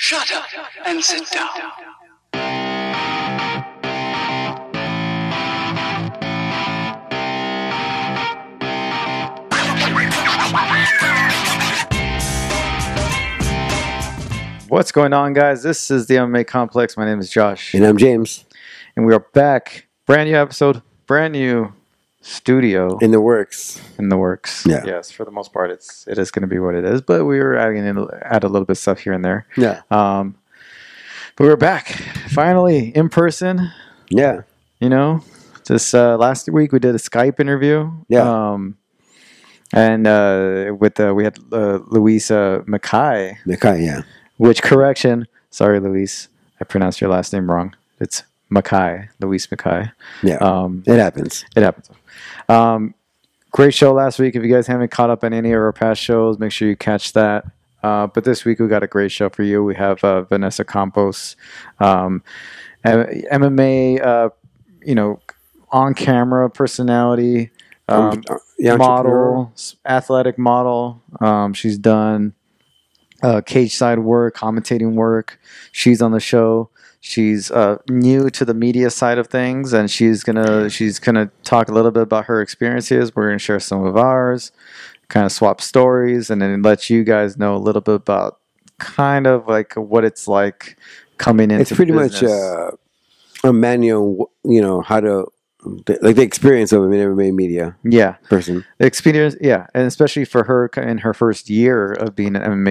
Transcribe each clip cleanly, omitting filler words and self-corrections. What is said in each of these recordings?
Shut up and sit down. What's going on, guys? This is the MMA Complex. My name is Josh. And I'm James. And we are back. Brand new episode, brand new studio. In the works. Yeah. Yes, for the most part, it is going to be what it is. But we were add a little bit of stuff here and there. Yeah. But we're back. Finally, in person. Yeah. You know, just last week we did a Skype interview. Yeah. And we had Luis Mackay. Mackay, yeah. Which, correction, sorry, Luis, I pronounced your last name wrong. It's Mackay, Luis Mackay. Yeah, it happens. It happens. Great show last week. If you guys haven't caught up on any of our past shows, make sure you catch that. But this week we got a great show for you. We have Vanessa Campos, MMA, on-camera personality, model, athletic model. She's done cage side work, commentating work. She's on the show. She's new to the media side of things, and she's gonna talk a little bit about her experiences. We're gonna share some of ours, kind of swap stories, and then let you guys know a little bit about kind of like what it's like coming into. It's pretty much a manual, how to. Like the experience of an MMA media person. The experience, and especially for her in her first year of being an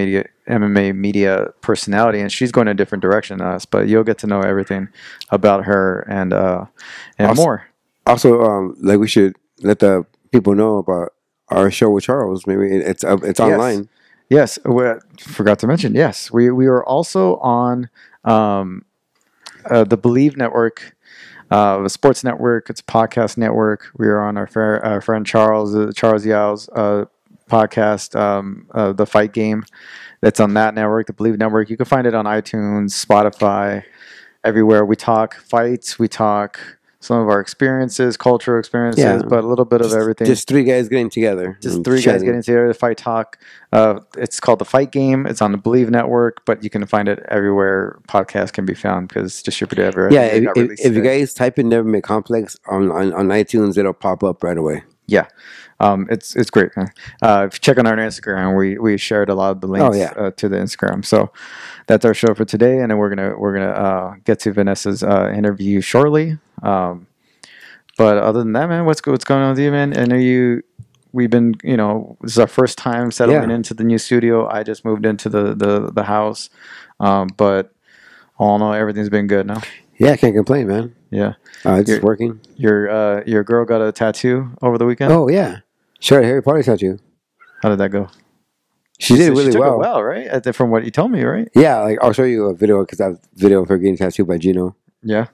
MMA media personality, and she's going a different direction than us, but you'll get to know everything about her and more. Also, we should let the people know about our show with Charles. Maybe it's online. Yes, we forgot to mention. Yes, we are also on the Believe Network. A sports network. It's a podcast network. We are on our friend Charles Yao's podcast, The Fight Game. That's on that network, the Believe Network. You can find it on iTunes, Spotify, everywhere. We talk fights. We talk some of our experiences, cultural experiences, but a little bit of everything. Just three guys getting together. Guys getting together to fight talk. It's called The Fight Game. It's on the Believe Network, but you can find it everywhere podcasts can be found because it's distributed everywhere. Yeah, if you guys type in Never Make Complex on iTunes, it'll pop up right away. Yeah. It's great. If you check on our Instagram, we shared a lot of the links to the Instagram. So that's our show for today, and then we're gonna get to Vanessa's interview shortly. But other than that, man, what's going on with you, man? I know we've been, this is our first time settling into the new studio. I just moved into the house, but all in all, everything's been good now. Yeah, I can't complain, man. Yeah, it's just working. Your girl got a tattoo over the weekend. Oh yeah, sure, Harry Potter tattoo. How did that go? She did really well. Well, right? From what you told me, right? Yeah, I'll show you a video because I have a video of her getting tattooed by Gino. Yeah.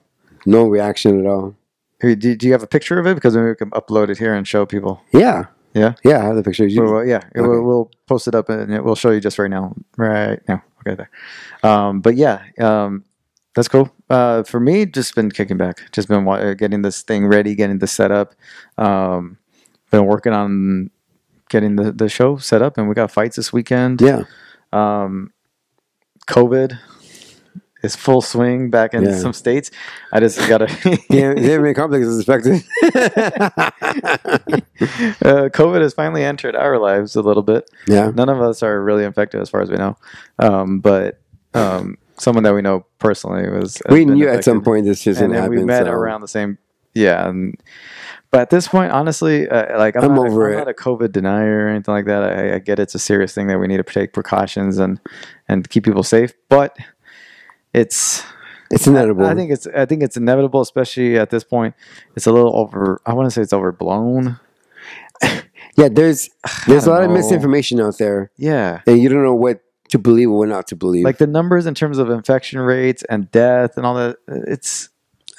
No reaction at all. Hey, do you have a picture of it? Because then we can upload it here and show people. Yeah. Yeah? Yeah, I have the picture. Okay. We'll post it up and we'll show you just right now. Right now. Okay, there. But yeah, that's cool. For me, just been kicking back. Just been getting this thing ready, getting this set up. Been working on getting the show set up, and we got fights this weekend. Yeah. COVID is full swing back in some states. I just gotta. Yeah, Never Complex is affected. COVID has finally entered our lives a little bit. Yeah. None of us are really infected, as far as we know. But someone that we know personally was. We knew at some point this just didn't happen. We met around the same. Yeah. But at this point, honestly, I'm over it. I'm not a COVID denier or anything like that. I get it's a serious thing that we need to take precautions and keep people safe. But it's inevitable. I think it's inevitable, especially at this point. It's a little I want to say it's overblown. Yeah, there's a lot of misinformation out there. Yeah, and you don't know what to believe or what not to believe. Like the numbers in terms of infection rates and death and all that. It's.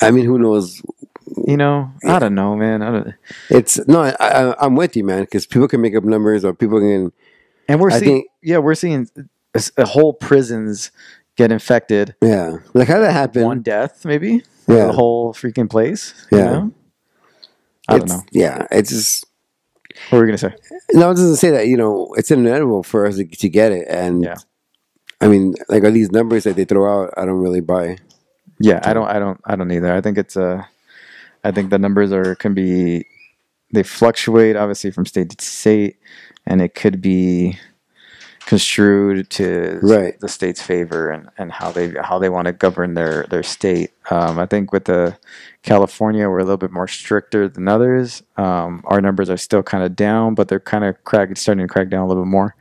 I mean, who knows? I don't know, man. I'm with you, man, because people can make up numbers or people can. And we're seeing whole prisons get infected. Yeah, like how did that happen? One death, maybe. Yeah, the whole freaking place. Yeah, I don't know. Yeah, it's just. What were we gonna say? No, I was just gonna say that it's inevitable for us to get it, and I mean, like, are these numbers that they throw out? I don't really buy. Yeah, I don't either. I think I think the numbers they fluctuate obviously from state to state, and it could be construed to the state's favor and how they want to govern their state. I think with the California, we're a little bit more stricter than others. Our numbers are still kind of down, but they're kind of starting to crack down a little bit more.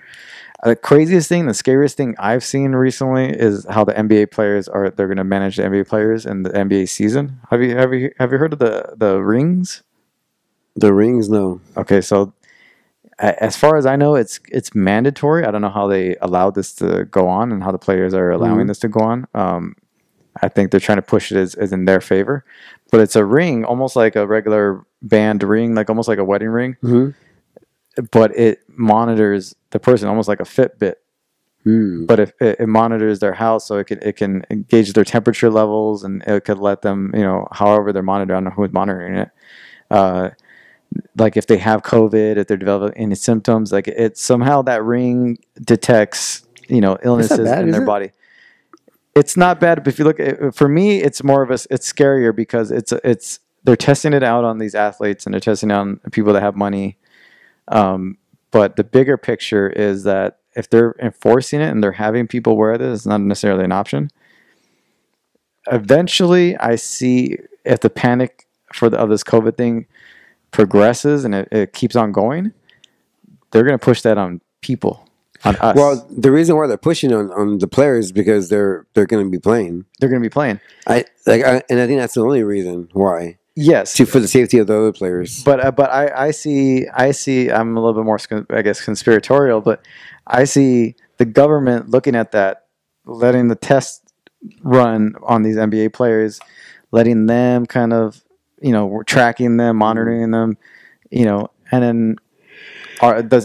The craziest thing, the scariest thing I've seen recently is how the NBA players they're going to manage the NBA players in the NBA season. Have you heard of the rings? The rings, no. Okay, so as far as I know, it's mandatory. I don't know how they allowed this to go on and how the players are allowing this to go on. I think they're trying to push it as in their favor, but it's a ring, almost like a regular band ring, like almost like a wedding ring. But it monitors the person almost like a Fitbit. But if it monitors their house, so it can gauge their temperature levels, and it could let them, however they're monitored. I don't know who's monitoring it. Like if they have COVID, if they're developing any symptoms, like it somehow that ring detects, illnesses in their body. It's not bad, but if you look at, for me, it's more of it's scarier because they're testing it out on these athletes and they're testing it on people that have money. But the bigger picture is that if they're enforcing it and they're having people wear this, it's not necessarily an option. Eventually, I see if the panic of this COVID thing progresses and it keeps on going, they're going to push that on people, on us. Well, the reason why they're pushing on the players is because they're going to be playing. They're going to be playing. And I think that's the only reason why. Yes, for the safety of the other players. But I see. I'm a little bit more, I guess, conspiratorial. But I see the government looking at that, letting the test run on these NBA players, letting them kind of, we're tracking them, monitoring them, and then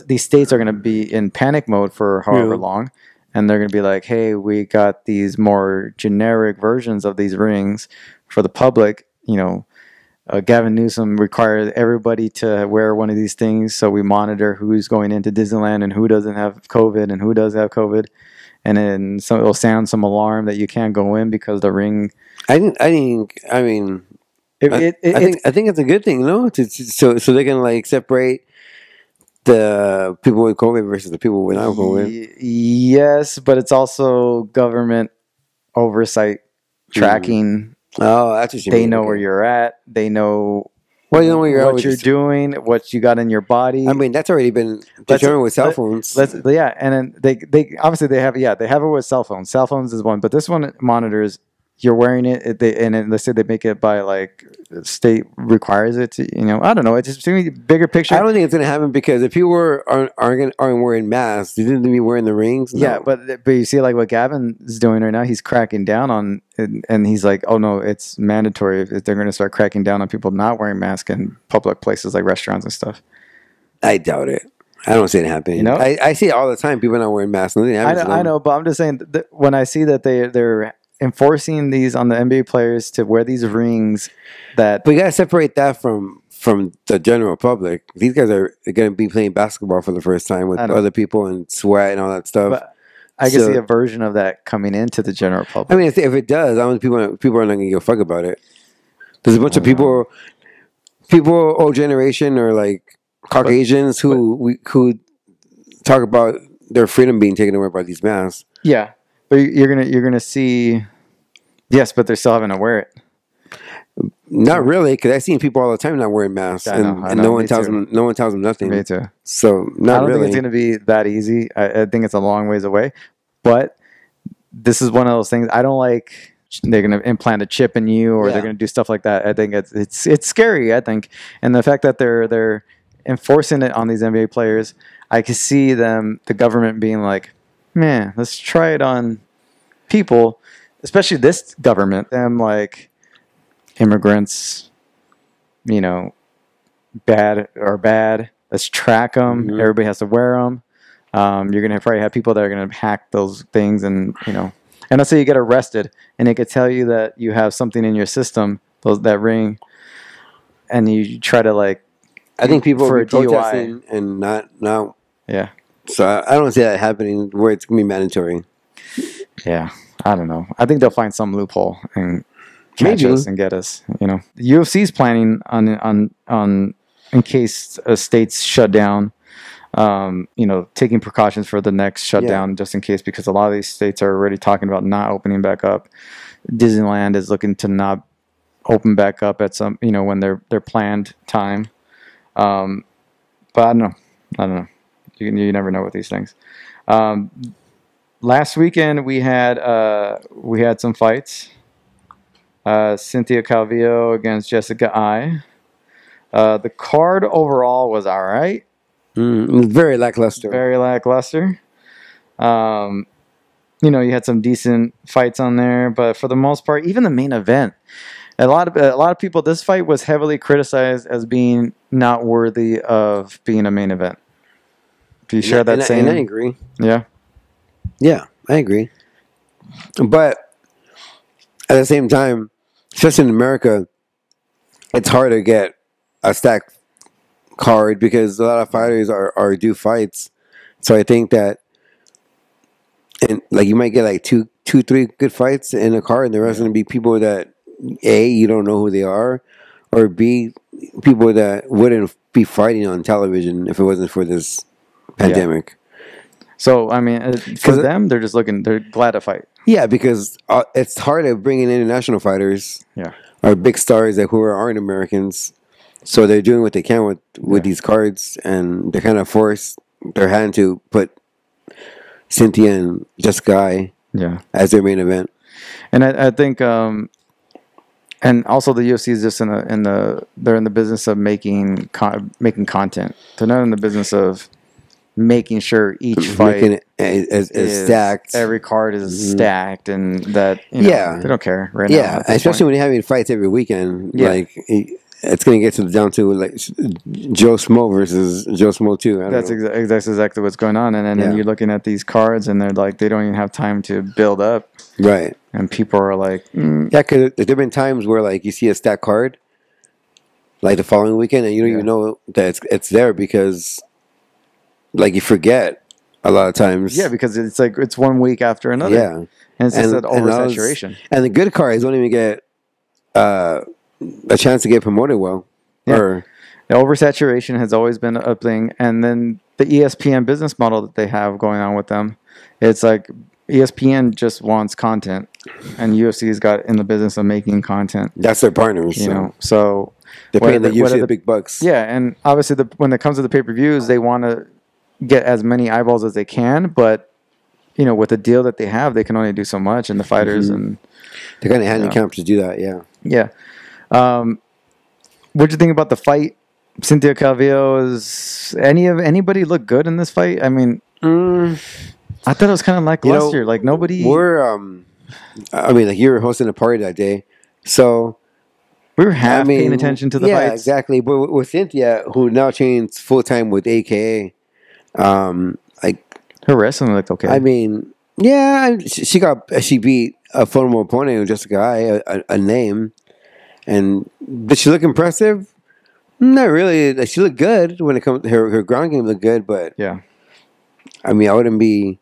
these states are going to be in panic mode for however long, and they're going to be like, hey, we got these more generic versions of these rings for the public, Gavin Newsom required everybody to wear one of these things, so we monitor who's going into Disneyland and who doesn't have COVID and who does have COVID, and then it'll sound some alarm that you can't go in because the ring. I think it's a good thing, no? So they can like separate the people with COVID versus the people without COVID. Yes, but it's also government oversight tracking. Oh, that's what you mean. They know where you're at. They know where you're what you're doing, what you got in your body. I mean, that's already been determined with cell phones. And then they obviously they have it with cell phones. Cell phones is one, but this one monitors. You're wearing it, and let's say they make it by like state requires it to, I don't know. It just seems bigger picture. I don't think it's going to happen because if people aren't wearing masks, they didn't be wearing the rings. No. Yeah, but you see like what Gavin's doing right now. He's cracking down on, and he's like, oh no, it's mandatory. If they're going to start cracking down on people not wearing masks in public places like restaurants and stuff. I doubt it. I don't see it happening. I see it all the time. People not wearing masks. I know, but I'm just saying that when I see that they're enforcing these on the NBA players to wear these rings, but you gotta separate that from the general public. These guys are going to be playing basketball for the first time with other people and sweat and all that stuff. But I can see a version of that coming into the general public. I mean, if it does, I don't think people are not going to give a fuck about it. There's a bunch of people old generation or like Caucasians who talk about their freedom being taken away by these masks. Yeah. But you're gonna see, yes, but they're still having to wear it. Not really, because I've seen people all the time not wearing masks, I know, and no one tells them nothing. Me too. So I don't think it's gonna be that easy. I think it's a long ways away. But this is one of those things I don't like. They're gonna implant a chip in you, or they're gonna do stuff like that. I think it's scary. I think, and the fact that they're enforcing it on these NBA players, I can see the government being like, man, let's try it on people, especially this government. Them like immigrants, bad. Let's track them. Mm-hmm. Everybody has to wear them. You're gonna probably have people that are gonna hack those things, and and let's say you get arrested, and it could tell you that you have something in your system, that ring, and you try to like. I think people are protesting and not. Yeah. So I don't see that happening where it's going to be mandatory. Yeah, I don't know. I think they'll find some loophole and catch Maybe. us and get us. You know, the UFC's planning on in case states shut down. You know, taking precautions for the next shutdown just in case, because a lot of these states are already talking about not opening back up. Disneyland is looking to not open back up at some, you know, when their planned time. But I don't know. You never know with these things. Last weekend we had some fights. Cynthia Calvillo against Jessica Ai. The card overall was all right. Very lackluster. Very lackluster. You know, you had some decent fights on there, but for the most part, even the main event, a lot of people, this fight was heavily criticized as being not worthy of being a main event. Do you share that same? And I agree. Yeah. Yeah, I agree. But at the same time, especially in America, it's hard to get a stacked card because a lot of fighters are due fights. So I think that, and like you might get like two, 3 good fights in a card, and the rest going to be people that A, you don't know who they are, or B, people that wouldn't be fighting on television if it wasn't for this pandemic. So I mean, for them, they're glad to fight. Yeah, because it's hard to bring in international fighters. Yeah, or big stars that who aren't Americans. So they're doing what they can with these cards, and they're kind of forced their hand to put Cynthia and Jessica Ai as their main event. And I think, and also the UFC is just they're in the business of making content. They're not in the business of making sure each fight is stacked. Every card is stacked, and that they don't care right now. Yeah, especially when you're having fights every weekend. Yeah. Like it's going to get down to like Joe Smo versus Joe Smo 2. That's exactly what's going on. And then you're looking at these cards, and they're like, they don't even have time to build up. Right. And people are like, yeah, because there have been times where like you see a stacked card, like the following weekend, and you don't even know that it's there because, like, you forget a lot of times. Yeah, because it's like it's 1 week after another. Yeah, and it's just that oversaturation. And the good cards don't even get a chance to get promoted well. Yeah. Or the oversaturation has always been a thing, and then the ESPN business model that they have going on with them, it's like ESPN just wants content, and UFC's got in the business of making content. That's their partners, you know. So they're paying the UFC the big bucks. Yeah, and obviously when it comes to the pay-per-views, they want to get as many eyeballs as they can, but you know, with the deal that they have, they can only do so much, and the fighters and they're kind of handicapped to do that. Yeah. Yeah. What'd you think about the fight? Cynthia Calvillo, anybody look good in this fight? I mean, I thought it was kind of lackluster. Like nobody. I mean, like you were hosting a party that day, so we were paying attention to the fights. Yeah, exactly. But with Cynthia, who now trains full time with AKA, like her wrestling looked okay. I mean, yeah, she beat a former opponent, Jessica Ai, a name, and did she look impressive? Not really. Like, she looked good when it comes to her ground game looked good, but yeah, I mean, I wouldn't be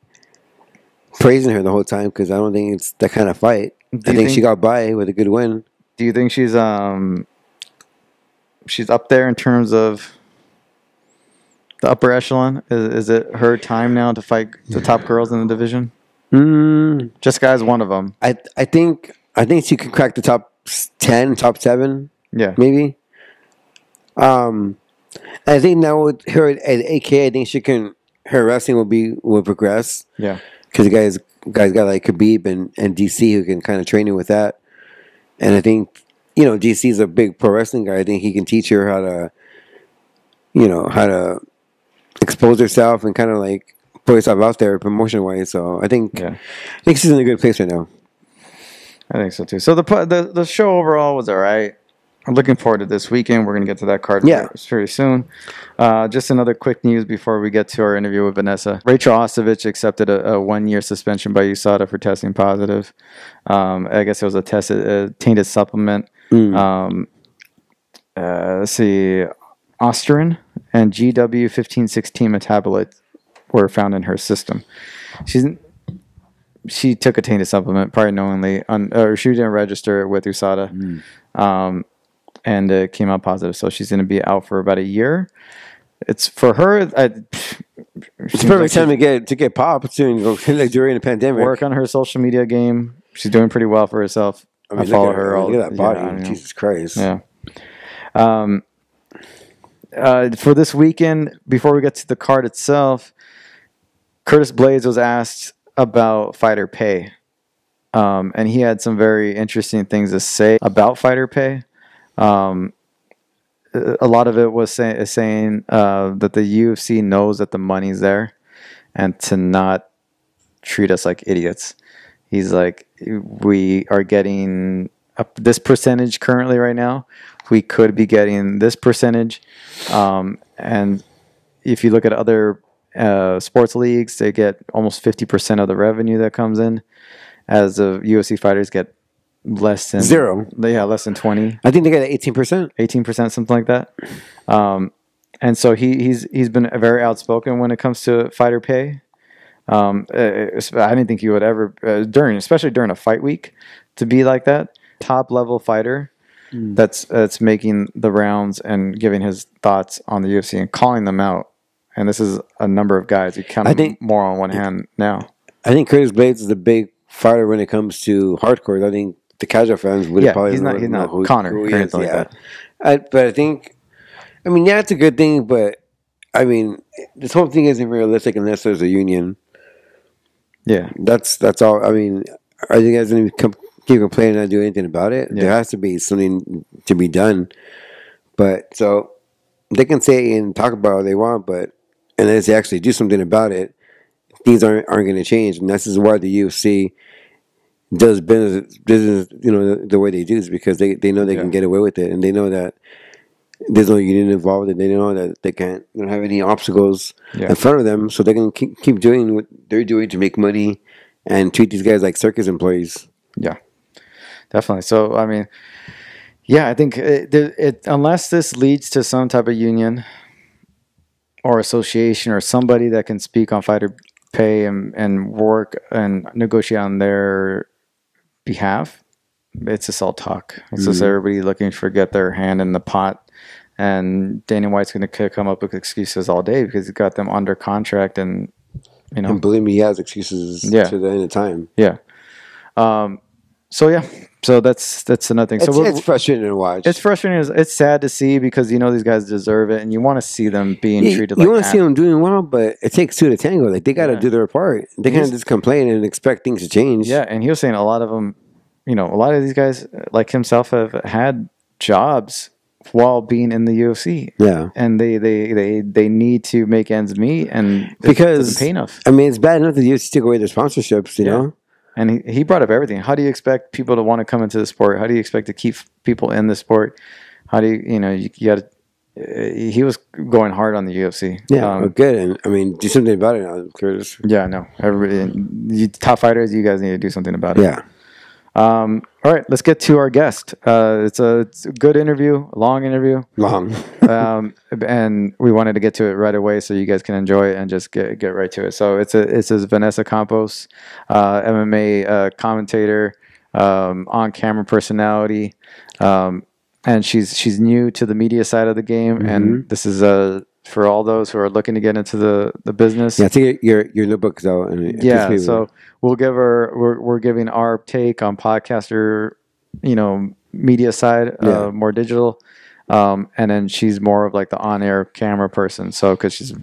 praising her the whole time because I don't think it's that kind of fight. I think she got by with a good win. Do you think she's up there in terms of the upper echelon? Is it her time now to fight the top girls in the division? Jessica is one of them. I think she could crack the top 10, top 7. Yeah, maybe. I think now with her at AK, I think her wrestling will progress. Yeah, because the guys got like Khabib and DC who can kind of train her with that. And I think, DC is a big pro wrestling guy. I think he can teach her how to expose herself and kind of like put herself out there promotion wise. So I think she's in a good place right now. I think so too. So the show overall was all right. I'm looking forward to this weekend. We're going to get to that card very soon. Just another quick news before we get to our interview with Vanessa. Rachel Ostovich accepted a 1-year suspension by USADA for testing positive. I guess it was a tainted supplement. Let's see. Osterin and GW1516 metabolites were found in her system. she took a tainted supplement, probably knowingly, or she didn't register it with USADA, and it came out positive. So she's going to be out for about a year. It's for her. It's a perfect time to get popped during the pandemic. Work on her social media game. She's doing pretty well for herself. I mean, follow her. Look at that body. Jesus Christ. Yeah. For this weekend, before we get to the card itself, Curtis Blaydes was asked about fighter pay. And he had some very interesting things to say about fighter pay. A lot of it was saying that the UFC knows that the money's there and to not treat us like idiots. He's like, we are getting this percentage currently right now. We could be getting this percentage. And if you look at other sports leagues, they get almost 50% of the revenue that comes in, as the UFC fighters get less than 0. Yeah, less than 20. I think they get 18%. 18%, something like that. And so he's been very outspoken when it comes to fighter pay. I didn't think he would ever especially during a fight week, to be like that. Top level fighter that's making the rounds and giving his thoughts on the UFC and calling them out. And this is a number of guys. You count them more on one hand now. I think Curtis Blaydes is a big fighter when it comes to hardcore. I think the casual fans would probably he's not Connor who he or is. Anything like that. But I think, I mean, yeah, it's a good thing, but I mean, this whole thing isn't realistic unless there's a union. Yeah, that's all. I mean, are you guys going to keep complaining and not do anything about it? Yeah. There has to be something to be done. But so they can say and talk about what they want, but unless they actually do something about it, things aren't going to change. And this is why the UFC does business, the way they do, is because they know they can get away with it, and they know that there's no union involved, and they know that they don't have any obstacles in front of them, so they can keep doing what they're doing to make money and treat these guys like circus employees. Yeah, definitely. So, I mean, I think unless this leads to some type of union or association or somebody that can speak on fighter pay and work and negotiate on their behalf, it's just all talk. It's just everybody looking to get their hand in the pot. And Dana White's going to come up with excuses all day because he's got them under contract, and and believe me, he has excuses to the end of time. Yeah. So that's another thing. It's frustrating to watch. It's frustrating. It's sad to see because these guys deserve it, and you want to see them being treated. You want to see them doing well, but it takes two to tango. Like, they got to do their part. They can't just complain and expect things to change. Yeah, and he was saying a lot of them, a lot of these guys like himself have had jobs while being in the UFC. Yeah, and they need to make ends meet, and because it doesn't pay enough. I mean, it's bad enough that the UFC took away their sponsorships. You know. And he brought up everything. How do you expect people to want to come into the sport? How do you expect to keep people in the sport? How do you got to... He was going hard on the UFC. Yeah, good. And, I mean, do something about it now, Curtis. Yeah, no. Everybody, top fighters, you guys need to do something about it. Yeah. All right, let's get to our guest. It's a good interview, a long interview. Long. And we wanted to get to it right away so you guys can enjoy it and just get right to it. So it's Vanessa Campos, MMA commentator, on-camera personality, and she's new to the media side of the game, and this is for all those who are looking to get into the business. Yeah, take your notebooks out. And so we'll give we're giving our take on podcaster, media side, more digital, and then she's more of like the on-air camera person. So because she's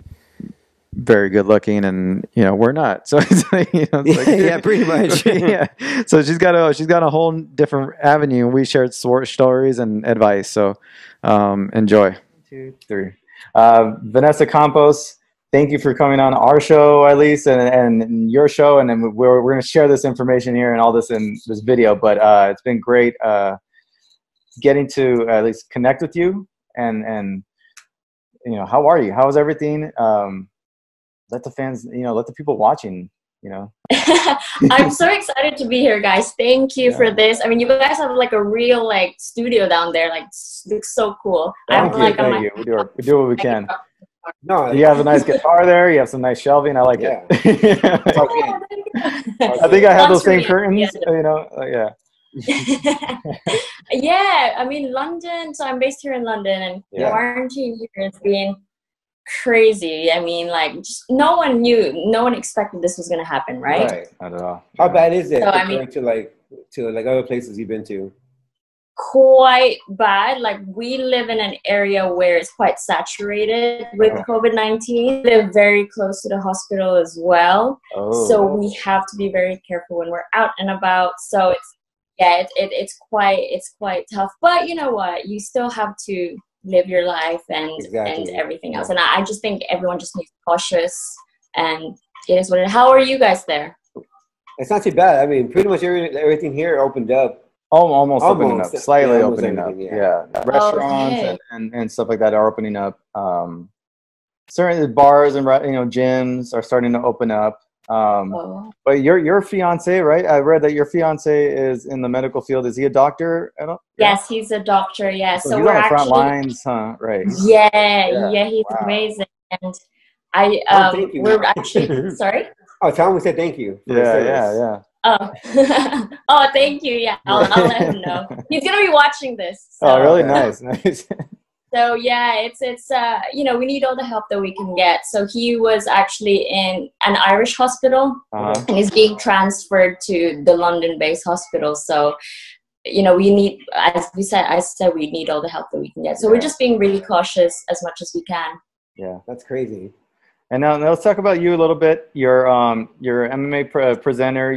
very good looking, and we're not. So it's like, yeah, pretty much. Yeah. So she's got a whole different avenue, and we shared stories and advice. So enjoy. 1, 2, 3. Vanessa Campos, thank you for coming on our show, at least, and your show. And then we're going to share this information here and all this in this video. But it's been great getting to at least connect with you. And how are you? How is everything? Let the fans, let the people watching, I'm so excited to be here, guys. Thank you for this. I mean, you guys have like a real studio down there. Like, looks so cool. Thank you. We do what we can. No, You have a nice guitar there. You have some nice shelving. I like it. I think I have those same curtains. You know, yeah. Yeah, I mean London. So I'm based here in London, and quarantine here has been crazy. I mean, like, just no one expected this was gonna happen, right? Right. Not at all. How bad is it So, compared to like other places you've been to? Quite bad. Like, we live in an area where it's quite saturated with COVID-19. Live very close to the hospital as well. So we have to be very careful when we're out and about. So it's quite tough. But you know what? You still have to live your life and everything else. And I just think everyone just needs to be cautious, and it is what it is. How are you guys there? It's not too bad. I mean, pretty much everything here opened up. Almost opening up, slightly opening up. Yeah. Restaurants okay. and stuff like that are opening up. Certainly bars and gyms are starting to open up. But your fiance, right? I read that your fiance is in the medical field. Is he a doctor? Yes, he's a doctor. Yeah, so he's we're on the front actually lines, huh? Right. Yeah, he's amazing, and we're actually sorry. Oh, Tom, we said thank you. Yeah. Oh, oh, thank you. Yeah, I'll let him know. He's gonna be watching this. So. Oh, really? Nice. So yeah, it's we need all the help that we can get. So he was actually in an Irish hospital, and he's being transferred to the London-based hospital. So, we need, as I said, we need all the help that we can get. So we're just being really cautious as much as we can. Yeah, that's crazy. And now let's talk about you a little bit. You're MMA presenter.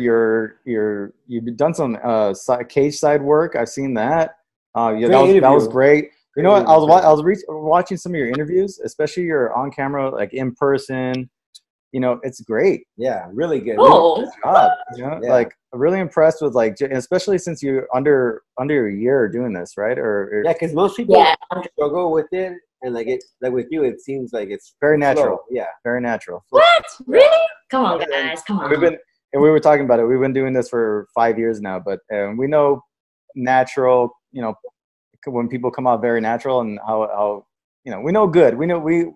You've done some cage side work. I've seen that. That was great. You know what? I was watching some of your interviews, especially your on camera, like in person. It's great. Yeah, really good. Oh, really good job. Like really impressed with especially since you're under a year doing this, right? Because most people struggle with it. And like with you, it seems like it's very natural. Slow. Yeah, very natural. What? Really? Come on, guys. Come on. We were talking about it. We've been doing this for 5 years now, but we know natural. When people come out very natural, and how we know good. We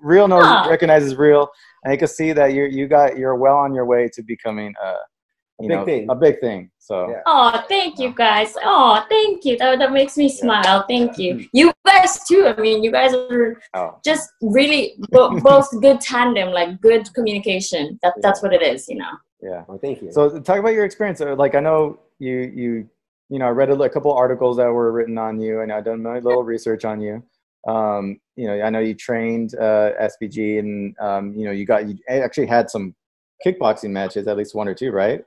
real recognizes real, and you can see that you're well on your way to becoming a big thing. So. Yeah. Oh, thank you guys. Oh, thank you. That makes me smile. Thank you. You guys too. I mean, you guys are just really both good tandem, like good communication. That's what it is, Yeah. Well, thank you. So talk about your experience. Like, I know I read a couple articles that were written on you, and I've done a little research on you. I know you trained SBG, and you actually had some kickboxing matches, at least one or two, right?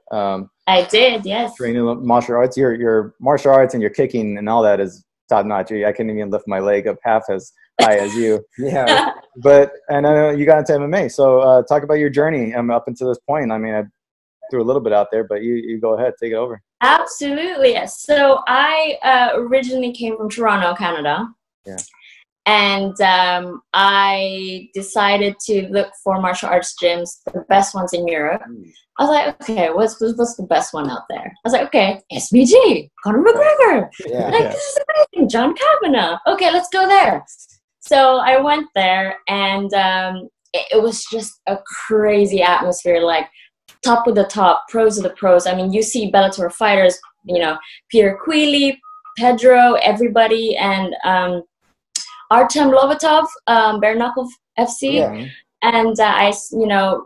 I did, yes. Training martial arts, your martial arts and your kicking and all that is top notch. I couldn't even lift my leg up half as high as you. Yeah. And I know you got into MMA, so talk about your journey up until this point. I mean, I threw a little bit out there, but you go ahead, take it over. Absolutely, yes. So I originally came from Toronto, Canada. Yeah. And I decided to look for martial arts gyms, the best ones in Europe. I was like, okay, what's the best one out there? I was like, okay, SBG, Conor McGregor. Yeah. This is amazing, John Kavanagh. Okay, let's go there. So I went there, and it was just a crazy atmosphere, like top of the top, pros of the pros. I mean, you see Bellator fighters, Peter Queally, Pedro, everybody, and Artem Lovatov, Bare Knuckle FC. Yeah. And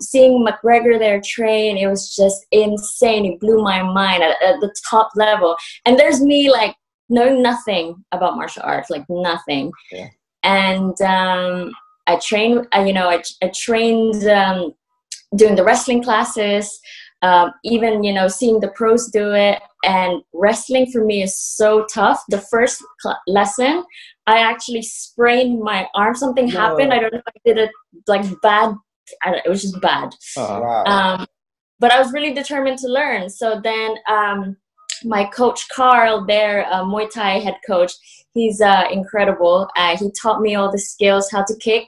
seeing McGregor there train, it was just insane. It blew my mind at the top level. And there's me, like, knowing nothing about martial arts, like nothing. Yeah. And I trained, I trained doing the wrestling classes, even, seeing the pros do it. And wrestling for me is so tough. The first lesson, I actually sprained my arm. Something happened. I don't know if I did it like bad. It was just bad. Wow. But I was really determined to learn. So then my coach, Carl, their Muay Thai head coach, he's incredible. He taught me all the skills, how to kick,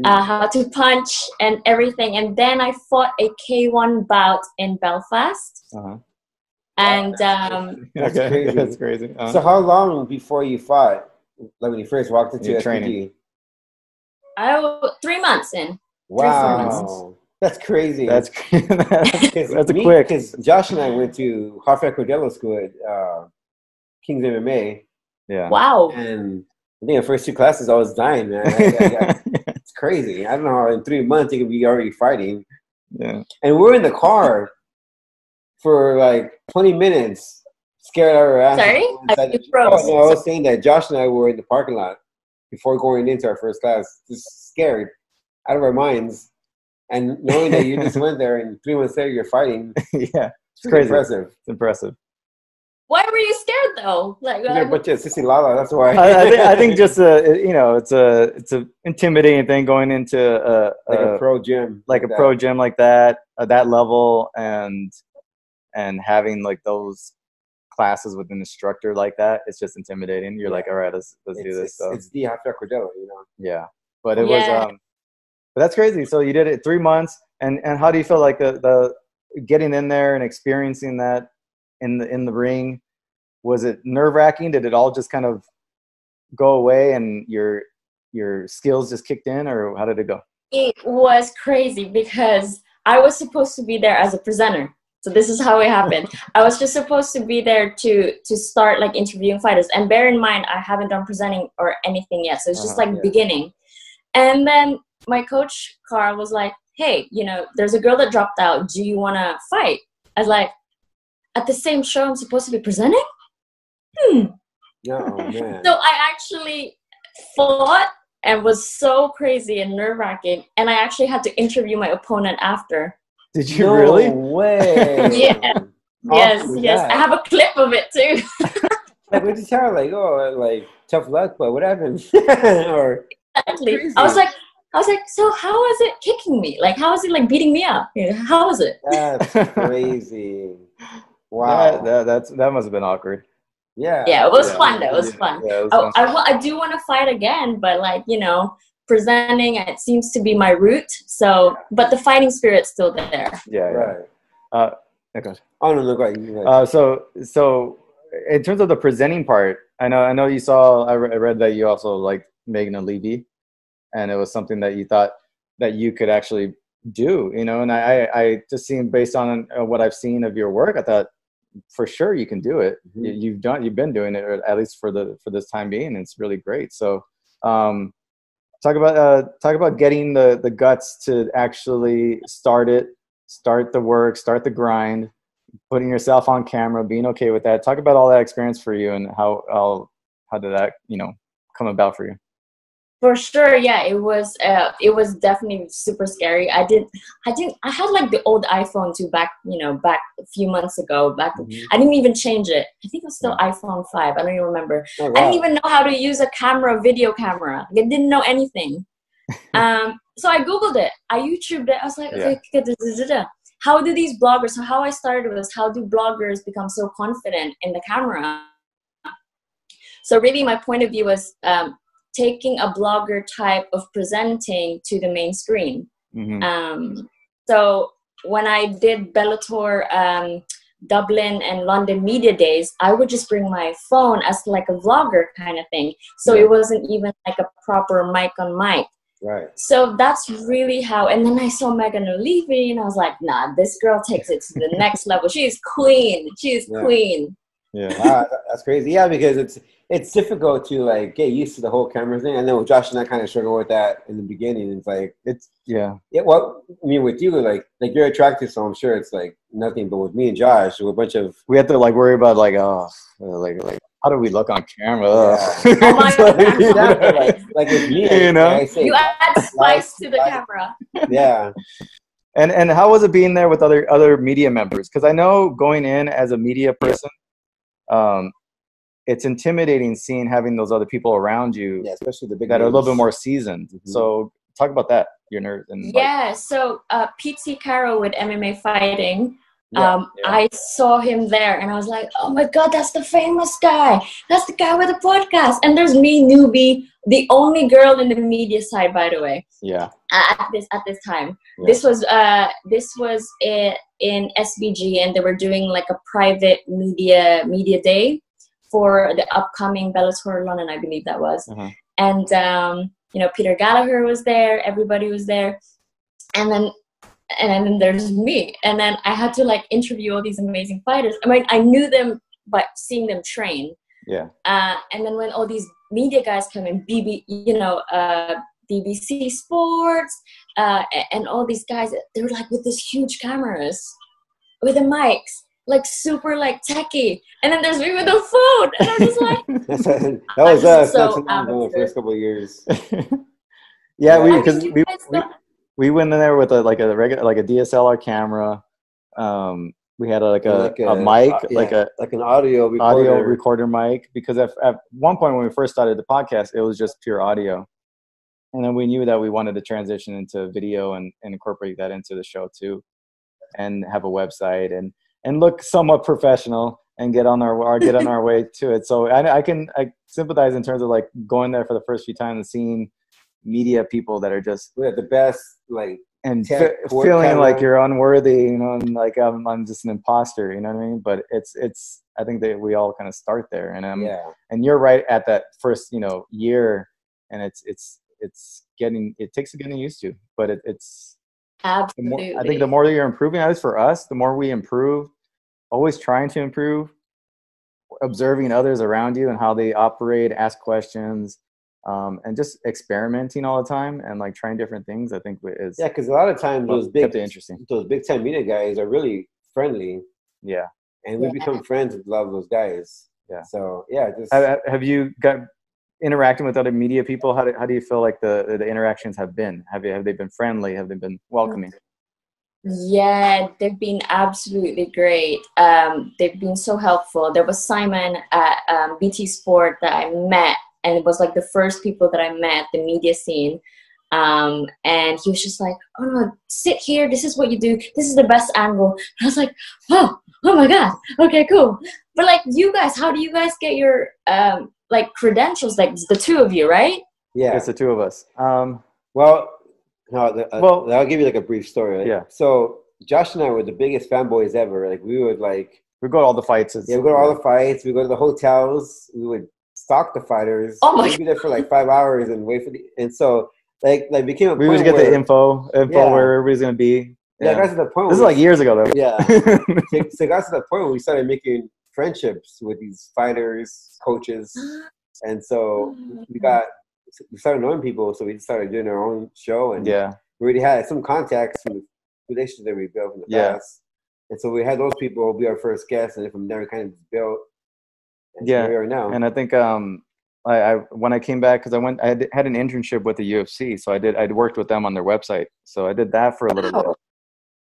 how to punch and everything. And then I fought a K1 bout in Belfast. And that's crazy. That's crazy. So how long before you fought? Like when you first walked into SBG? 3 months in. Wow. That's crazy. That's that's a quick. Because Josh and I went to Rafael Cordelo School at King's MMA. Yeah. Wow. And I think the first 2 classes I was dying, man. It's crazy. I don't know how in 3 months you could be already fighting. Yeah. And we're in the car for like 20 minutes, scared out of our asses. Sorry? No, I was saying that Josh and I were in the parking lot before going into our first class, just scared out of our minds. And knowing that you just went there and 3 months later you're fighting. Yeah. It's crazy. Impressive. It's impressive. Why were you scared though? Like, you're a bunch of sissy lala, that's why. I think just it's a intimidating thing going into like a pro gym, pro gym like that at that level, and having like those classes with an instructor like that. It's just intimidating. You're like, all right, let's do this. So it's the Rafael Cordelo, Yeah, but it was but that's crazy. So you did it 3 months, and how do you feel like the getting in there and experiencing that in the ring? Was it nerve-wracking? Did it all just kind of go away and your skills just kicked in, or how did it go? It was crazy because I was supposed to be there as a presenter. So this is how it happened. I was just supposed to be there to start like interviewing fighters. And bear in mind, I haven't done presenting or anything yet. So it's just like beginning. And then my coach, Carl, was like, hey, there's a girl that dropped out. Do you want to fight? I was like, at the same show I'm supposed to be presenting? Oh, man. So I actually fought and was so crazy and nerve-wracking. And I actually had to interview my opponent after. Did you really? No way. Yeah. Yes. I have a clip of it too. Like, what did you tell her? Like, like tough luck, but what happened? Or exactly. I was like, so how is it kicking me? Like, how is it like beating me up? How is it? That's crazy. Wow. That must have been awkward. Yeah. Yeah, it was fun though. It was fun. Yeah, it was fun. I do want to fight again, but like, presenting, it seems to be my route. So, but the fighting spirit's still there. Yeah. Right. Okay. Oh no, go ahead. So in terms of the presenting part, I know you saw. I read that you also like Megan Levy, and it was something that you thought that you could actually do. And I just seen based on what I've seen of your work, I thought for sure you can do it. Mm-hmm. You've been doing it, or at least for this time being. And it's really great. So talk about getting the guts to actually start the work, start the grind, putting yourself on camera, being okay with that. Talk about all that experience for you and how did that come about for you? For sure, yeah, it was definitely super scary. I had like the old iPhone too back a few months ago. I didn't even change it. I think it was still iPhone 5. I don't even remember. Oh, wow. I didn't even know how to use a video camera. I didn't know anything. So I Googled it. I YouTubed it. I was like, okay, how do these bloggers? So how I started was, how do bloggers become so confident in the camera? So really, my point of view was taking a blogger type of presenting to the main screen. Mm-hmm. So when I did Bellator, Dublin and London media days, I would just bring my phone as like a vlogger kind of thing. So it wasn't even like a proper mic on mic. Right. So that's really how, and then I saw Megan Levy and I was like, nah, this girl takes it to the next level. She's queen. She's queen. Yeah. Wow, that's crazy. Yeah, because it's difficult to like get used to the whole camera thing. I know Josh and I kind of struggled with that in the beginning. It's like well, I mean, with you, like you're attractive, so I'm sure it's like nothing. But with me and Josh, we're a bunch of we have to like worry about like like how do we look on camera? Yeah. Oh my God. like with me, you add spice to the camera. Yeah. And how was it being there with other media members? Because I know going in as a media person, it's intimidating having those other people around you, especially the big that names. are a little bit more seasoned. Mm-hmm. So talk about that, your nerd. And so Pete Caro with MMA Fighting, I saw him there and I was like, oh my God, that's the famous guy. That's the guy with the podcast. And there's me, newbie, the only girl in the media side, by the way. Yeah. At this time, this was in SBG, and they were doing like a private media day for the upcoming Bellator London, I believe that was. Uh-huh. And Peter Gallagher was there, everybody was there. And then there's me. And then I had to like interview all these amazing fighters. I mean, I knew them by seeing them train. Yeah. And then when all these media guys come in, BBC Sports, and all these guys, they were like with these huge cameras, with the mics, like super like techie. And then there's me with the food, and I'm just like, that was us. So That's the first couple of years. Yeah, we went in there with a DSLR camera. We had a mic, like an audio recorder mic, because at one point when we first started the podcast, it was just pure audio. And then we knew that we wanted to transition into video and incorporate that into the show too, and have a website and look somewhat professional and get on our way to it. So I sympathize in terms of like going there for the first few times and seeing media people that are just the best, like, and feeling like you're unworthy, and like I'm just an imposter, you know what I mean? But it's I think that we all kind of start there, and you're right at that first year, and it takes getting used to, but it's absolutely. I think the more that you're improving, at least for us, the more we improve, always trying to improve, observing others around you and how they operate, ask questions. And just experimenting all the time and like trying different things, I think is because a lot of times those big time media guys are really friendly. Yeah, and we become friends with a lot of those guys. Yeah. So have you got interacting with other media people? How do you feel like the interactions have been? Have they been friendly? Have they been welcoming? Yeah, they've been absolutely great. They've been so helpful. There was Simon at BT Sport that I met. And it was like the first people that I met, the media scene. And he was just like, oh no, sit here. This is what you do. This is the best angle. And I was like, oh my God. Okay, cool. But like you guys, how do you guys get your like credentials? Like the two of you, right? Yeah. It's the two of us. I'll give you like a brief story. Right? Yeah. So Josh and I were the biggest fanboys ever. Like we would we go to all the fights. We go to all the fights. We go to the hotels. We would stalk the fighters. We'd be there for like 5 hours and wait for and so like became a we point would get the info where everybody's gonna be. Yeah, it got to the point. This is like years ago though. Yeah. So it got to the point where we started making friendships with these fighters, coaches, and so we started knowing people. So we started doing our own show, and we already had some contacts from the relationships that we built in the past. And so we had those people be our first guests, and from there we kind of built. And so we are now. And I think I when I came back, because I had an internship with the UFC, so I'd worked with them on their website, so I did that for a little bit.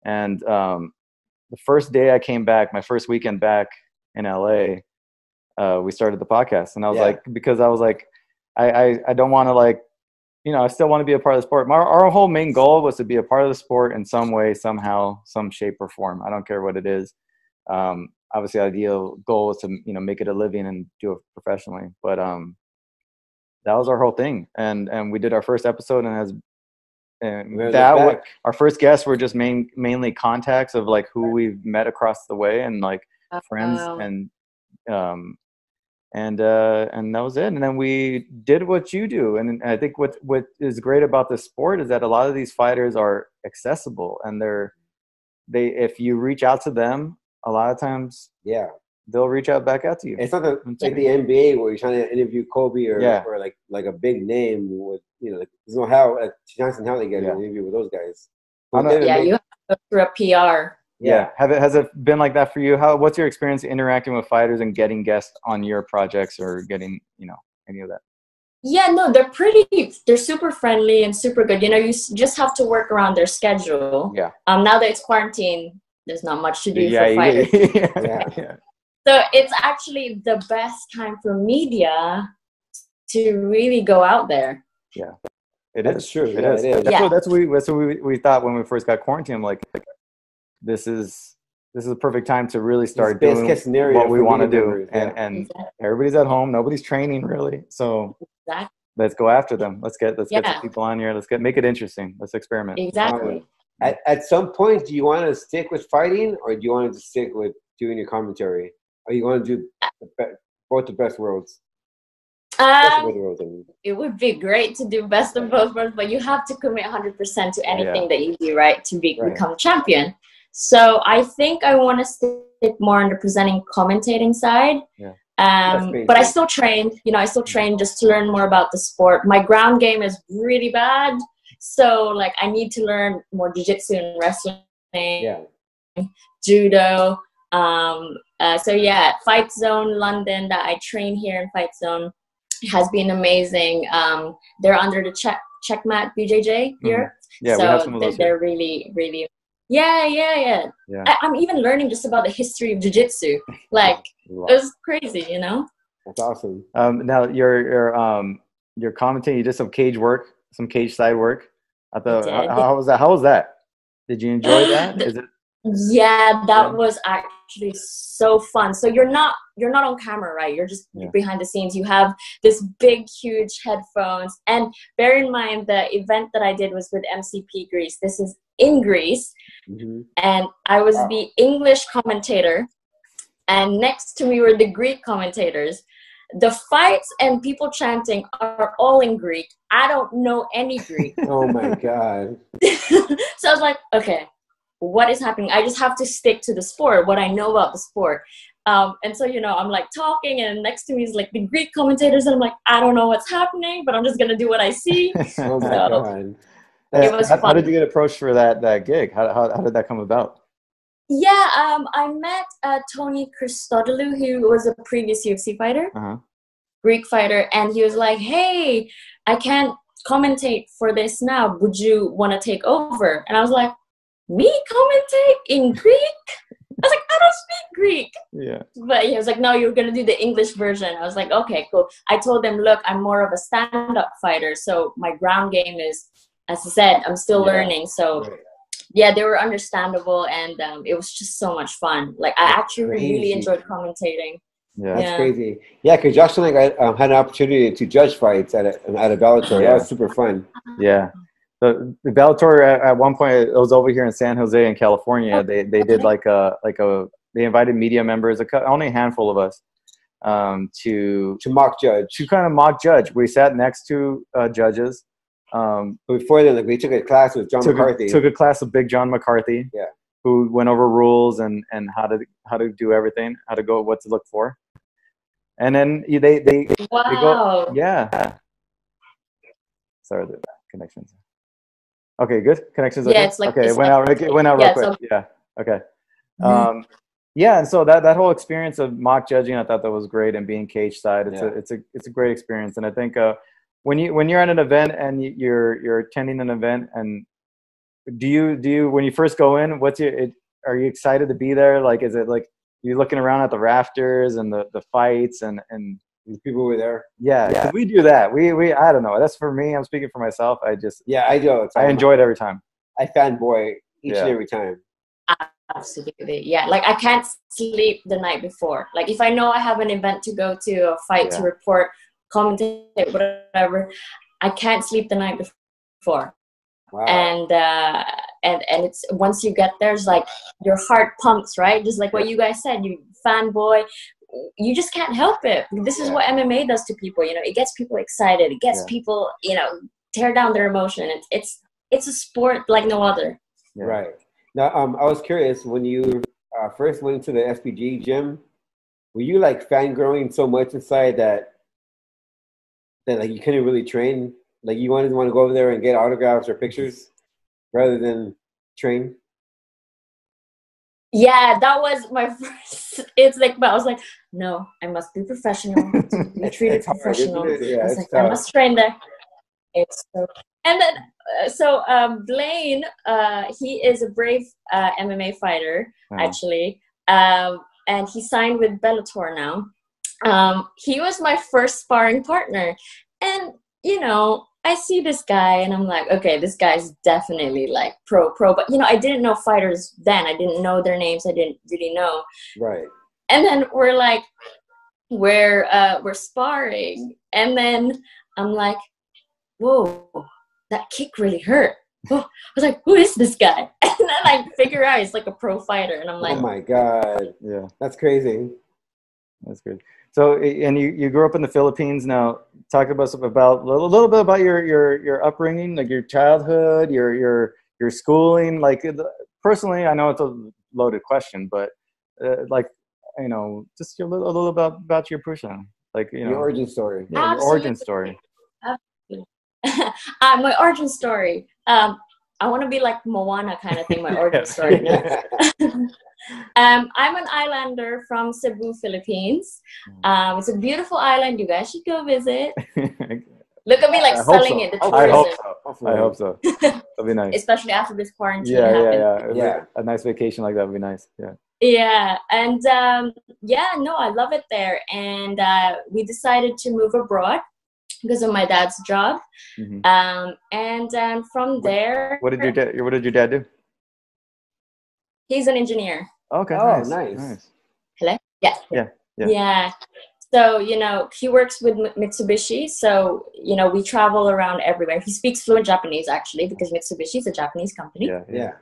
And the first day I came back, my first weekend back in LA, we started the podcast, and I was I don't want to I still want to be a part of the sport. Our whole main goal was to be a part of the sport in some way, somehow, some shape or form. I don't care what it is. Obviously, the ideal goal is to make it a living and do it professionally. But that was our whole thing, and we did our first episode, our first guests were just mainly contacts of like who we've met across the way and like friends, and that was it. And then we did what you do, and I think what is great about this sport is that a lot of these fighters are accessible, and if you reach out to them, a lot of times, they'll reach out back out to you. It's not like the NBA where you're trying to interview Kobe or like a big name with there's no how Johnson how they get an interview with those guys. You have to go through a PR. Yeah. Has it been like that for you? What's your experience interacting with fighters and getting guests on your projects or getting any of that? Yeah, no, they're super friendly and super good. You just have to work around their schedule. Yeah. Now that it's quarantine, there's not much to do for fighters. Yeah. So it's actually the best time for media to really go out there. Yeah, that's true. It is. That's what we thought when we first got quarantined. I'm like, this is a perfect time to really start doing what we want to do. And everybody's at home. Nobody's training really. So let's go after them. Let's get some people on here. Make it interesting. Let's experiment. Exactly. At some point, do you want to stick with fighting, or do you want to stick with doing your commentary? Or you want to do both the best worlds? Best of both worlds, I mean. It would be great to do best of both worlds, but you have to commit 100% to anything that you do, right, to become champion. So I think I want to stick more on the presenting, commentating side. Yeah. But I still train, I still train just to learn more about the sport. My ground game is really bad. So like I need to learn more jiu-jitsu and wrestling, judo. So yeah, Fight Zone London that I train here in Fight Zone has been amazing. They're under the Checkmat BJJ here. Yeah, so we have some of those they're really, really, yeah. I'm even learning just about the history of jiu-jitsu. Like it was crazy, That's awesome. Now you're commentating. You did some cage work, some cage side work. How was that? How was that? Did you enjoy that? Is it? Yeah, that was actually so fun. So you're not on camera, right? You're just behind the scenes. You have this big, huge headphones. And bear in mind, the event that I did was with MCP Greece. This is in Greece. Mm-hmm. And I was the English commentator. And next to me were the Greek commentators. The fights and people chanting are all in Greek. I don't know any Greek. Oh, my God. So I was like, okay. What is happening? I just have to stick to the sport, what I know about the sport. And so, I'm like talking, and next to me is like the Greek commentators, and I'm like, I don't know what's happening, but I'm just gonna do what I see. Oh my God. It was fun. How did you get approached for that gig? How did that come about? Yeah, I met Tony Christodoulou, who was a previous UFC fighter, Greek fighter, and he was like, hey, I can't commentate for this now. Would you want to take over? And I was like, me commentate in Greek? I was like, I don't speak Greek. Yeah. But he was like, no, you're going to do the English version. I was like, okay, cool. I told them, look, I'm more of a stand-up fighter. So my ground game is, as I said, I'm still learning. So yeah, they were understandable. And it was just so much fun. Like I actually really enjoyed commentating. Yeah, that's crazy. Yeah, because Josh and I had an opportunity to judge fights at a Bellator. That was super fun. Yeah. The Bellator at one point, it was over here in San Jose in California. They did they invited media members, only a handful of us, to mock judge. To kind of mock judge. We sat next to judges. Before then, we took a class with John McCarthy. Took a class with Big John McCarthy. Yeah. Who went over rules and how to do everything, how to go, what to look for, and then they go. Yeah. Sorry, the connections. Okay, good. Connections. Okay. Yeah, it's like it went out real quick. Yeah. Okay. Yeah, and so that whole experience of mock judging, I thought that was great, and being cage side, it's a great experience. And I think when you're at an event and you're attending an event, and do you when you first go in, are you excited to be there? Like, is it like you're looking around at the rafters and the fights and people were there? Yeah. We do that. We I don't know. That's for me. I'm speaking for myself. I do. I enjoy it every time. I fanboy each and every time. Absolutely. Yeah. Like I can't sleep the night before. Like if I know I have an event to go to, a fight to report, commentate, whatever, I can't sleep the night before. Wow. And it's once you get there, it's like your heart pumps, right? Just like what you guys said, you fanboy. You just can't help it. This is what MMA does to people. It gets people excited. It gets people, tear down their emotion. It's a sport like no other. Yeah. Right. Now, I was curious, when you first went to the SPG gym, were you like fangirling so much inside that like you couldn't really train? Like you want to go over there and get autographs or pictures rather than train? Yeah, that was my first. It's like, but I was like, no, I must be professional. Be treated professional. Yeah, I was like, I must train there. It's so. And then, Blaine, he is a brave MMA fighter, actually, and he signed with Bellator now. He was my first sparring partner, and I see this guy and I'm like, okay, this guy's definitely like pro. But, I didn't know fighters then. I didn't know their names. I didn't really know. Right. And then we're sparring. And then I'm like, whoa, that kick really hurt. I was like, who is this guy? And then I figure out he's like a pro fighter. And I'm like, oh my God. Yeah. That's crazy. That's good. So, and you grew up in the Philippines. Now, talk to us about a little bit about your upbringing, like your childhood, your schooling. Like personally, I know it's a loaded question, but like just a little about your person, like your origin story. Yeah, your origin story. My origin story. I want to be like Moana kind of thing. My origin story. I'm an islander from Cebu, Philippines. It's a beautiful island. You guys should go visit. Look at me like selling it. The tourism. I hope so. That'll be nice. Especially after this quarantine happens. Yeah. A nice vacation like that would be nice. Yeah. Yeah, and I love it there. And we decided to move abroad because of my dad's job. And from there, what did your dad do? He's an engineer. Okay. Oh, nice. Hello. Yeah. So he works with Mitsubishi. So we travel around everywhere. He speaks fluent Japanese actually because Mitsubishi is a Japanese company. Yeah.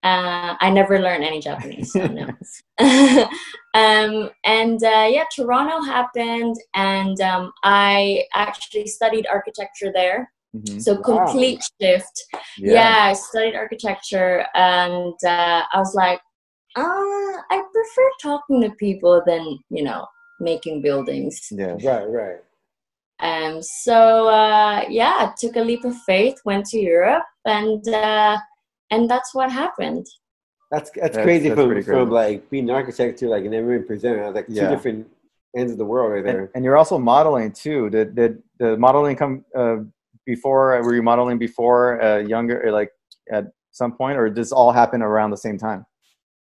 I never learned any Japanese, so no. Toronto happened, and I actually studied architecture there. So complete shift. I studied architecture, and I was like, I prefer talking to people than making buildings. Yeah, right. I took a leap of faith, went to Europe, and that's what happened. That's crazy from like being an architect to like an MMA presenter. Like two different ends of the world right there. And you're also modeling too. Did the modeling come before? Were you modeling before younger, like at some point, or did this all happen around the same time?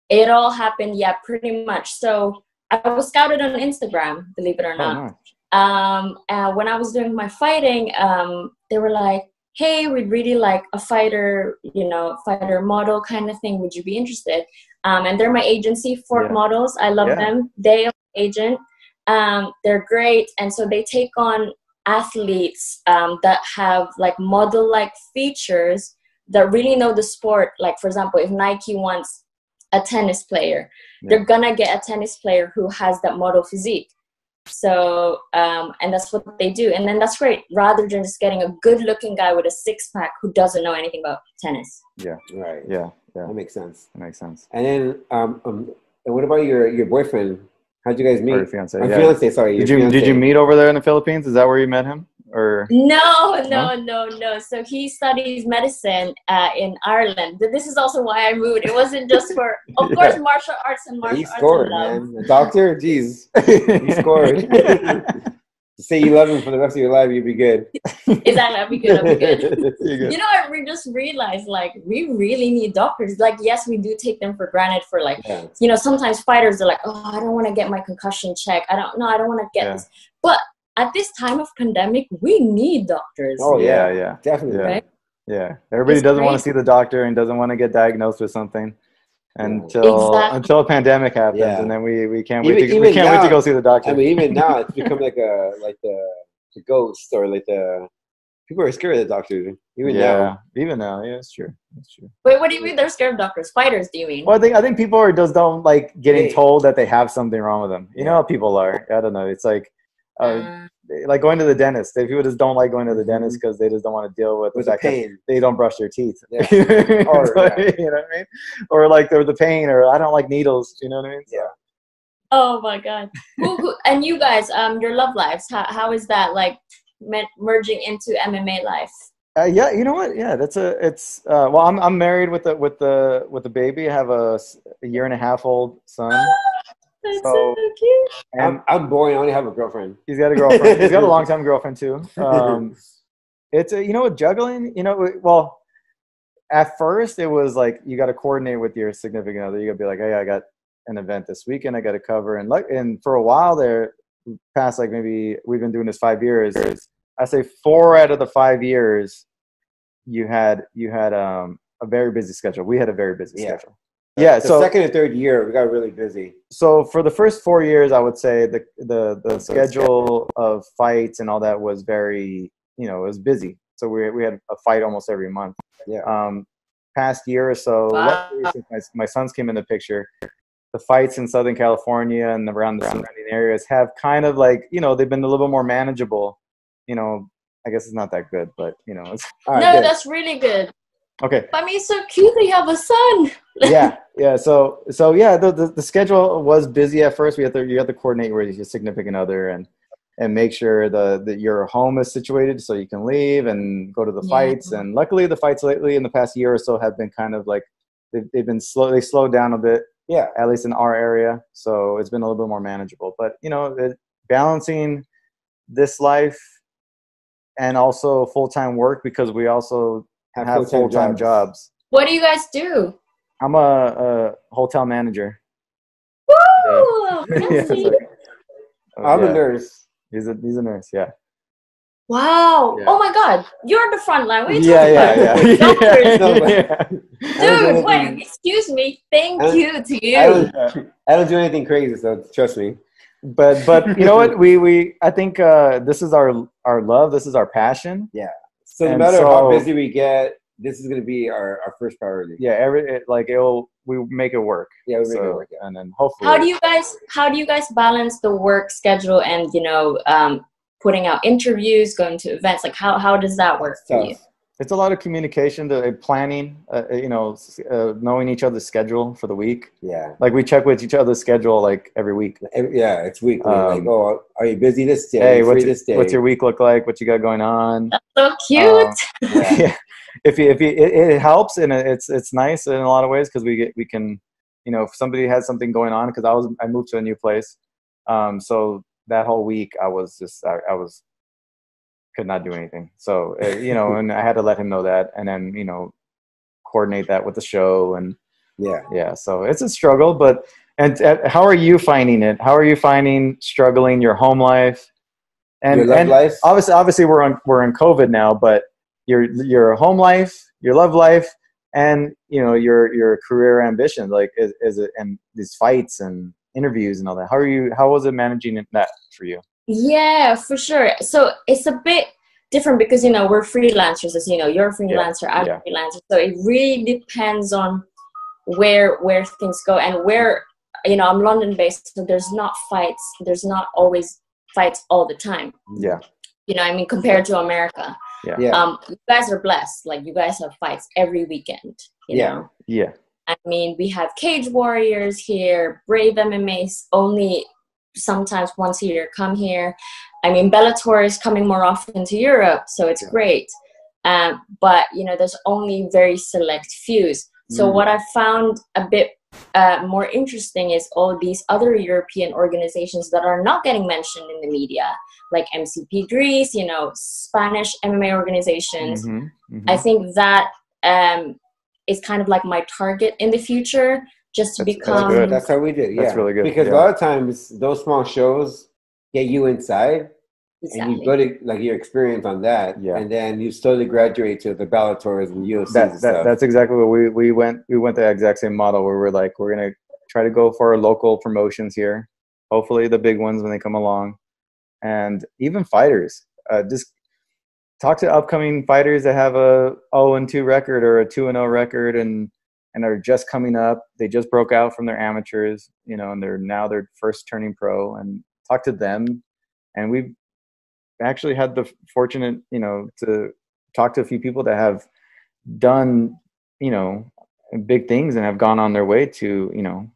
It all happened, pretty much. So I was scouted on Instagram, believe it or not. Nice. When I was doing my fighting, they were like, hey, we'd really like a fighter, fighter model kind of thing. Would you be interested? And they're my agency, Fort Models. I love them. They are my agent. They're great. And so they take on athletes that have like model-like features that really know the sport. Like, for example, if Nike wants a tennis player, they're going to get a tennis player who has that model physique. So, and that's what they do. And then that's great, rather than just getting a good looking guy with a six pack who doesn't know anything about tennis. Yeah. Right. Yeah. That makes sense. And then, and what about your boyfriend? How'd you guys meet? Or fiance. Fiance, sorry. Did you meet over there in the Philippines? Is that where you met him? Or No. So he studies medicine in Ireland. This is also why I moved. It wasn't just for, of course, martial arts and martial arts. He scored, man. The doctor, jeez, he scored. Say you love him for the rest of your life, you'd be good. Exactly, I'd be good. I just realized, like, we really need doctors. Like, yes, we do take them for granted for, like, sometimes fighters are like, oh, I don't want to get my concussion check. I don't want to get this. But at this time of pandemic, we need doctors. Oh, yeah. Definitely. Right? Yeah. Everybody doesn't want to see the doctor and doesn't want to get diagnosed with something. Until a pandemic happens, and then we can't wait to go see the doctor. I mean, even now it's become like the ghost, or like the people are scared of the doctor. Even now, it's true. Wait, what do you mean they're scared of doctors? Fighters, do you mean? Well, I think people don't like getting told that they have something wrong with them. You know how people are. I don't know. It's like like going to the dentist. People just don't like going to the dentist because they just don't want to deal with the pain. They don't brush their teeth. Yeah. You know what I mean? Or like the pain, or I don't like needles. You know what I mean? Yeah. Oh my God. And you guys, your love lives, how is that like merging into MMA life? Yeah, you know what? Yeah, well, I'm married with the baby. I have a 1.5-year-old son. That's so cute. And I'm boring. I only have a girlfriend. He's got a girlfriend. He's got a long-time girlfriend too. It's juggling. Well, at first it was like you got to coordinate with your significant other. You got to be like, hey, I got an event this weekend. I got to cover, and for a while there, past like maybe we've been doing this 5 years. I say 4 out of the 5 years, you had a very busy schedule. We had a very busy schedule. Yeah, so second and third year we got really busy. So for the first 4 years, I would say the schedule of fights and all that was very, it was busy. So we had a fight almost every month. Yeah. Past year or so, luckily, since my sons came in the picture, the fights in Southern California and around the surrounding areas have kind of like, you know, they've been a little bit more manageable. You know, I guess it's not that good, but you know, it's all right, no, good. That's really good. Okay. I mean, it's so cute that you have a son. yeah. So yeah, the schedule was busy at first. You have to coordinate with your significant other and make sure that your home is situated so you can leave and go to the fights. And luckily, the fights lately in the past year or so have been kind of like they've been slow. They slowed down a bit. Yeah, at least in our area. So it's been a little bit more manageable. But you know, balancing this life and also full-time work, because we also have full-time jobs. What do you guys do? I'm a hotel manager. Woo! Yeah. I'm a nurse. He's a nurse. Yeah. Wow! Yeah. Oh my God, you're the front line. What are you talking about? Dude, wait, excuse me. Thank you to you. I don't do anything crazy, so trust me. But you know what? I think this is our love. This is our passion. Yeah. So no matter how busy we get, this is going to be our first priority. Yeah. We make it work. Yeah, we make it work. And then hopefully. How do you guys balance the work schedule and putting out interviews, going to events? Like how does that work for you? It's a lot of communication, planning, knowing each other's schedule for the week. Yeah. Like we check with each other's schedule like every week. Yeah, it's weekly. Like, oh, are you busy this day? Hey, what's your week look like? What you got going on? That's so cute. Yeah. It helps, and it's nice in a lot of ways because we can, if somebody has something going on, because I moved to a new place, so that whole week I could not do anything. So, and I had to let him know that, and then, coordinate that with the show. And yeah. So it's a struggle, but, how are you finding it? How are you finding struggling your home life and your love life? Obviously we're in COVID now, but your home life, your love life, and, your career ambition, like is it, and these fights and interviews and all that. How was it managing that for you? Yeah, for sure. So it's a bit different because, we're freelancers, as you know, you're a freelancer, I'm a freelancer. So it really depends on where things go and where, I'm London based, so there's not always fights all the time. Yeah. Compared to America. Yeah. You guys are blessed. Like you guys have fights every weekend, you know? Yeah. I mean, we have Cage Warriors here, Brave MMA's only sometimes once a year come here. I mean, Bellator is coming more often to Europe, so it's great. But, there's only very select fews. So what I found a bit more interesting is all these other European organizations that are not getting mentioned in the media, like MCP Greece, Spanish MMA organizations. I think that is kind of like my target in the future, just to become. That's how we did. Yeah, that's really good. Because a lot of times those small shows get you inside, and you go to like your experience on that, and then you slowly graduate to the Bellators and UFCs and stuff. That's exactly what we went. We went the exact same model where we're like, we're gonna try to go for our local promotions here, hopefully the big ones when they come along, and even fighters. Just talk to upcoming fighters that have a 0-2 record or a 2-0 record and are just coming up. They just broke out from their amateurs, and they're now their first turning pro, and talk to them. And we've actually had the fortunate, to talk to a few people that have done, big things and have gone on their way to,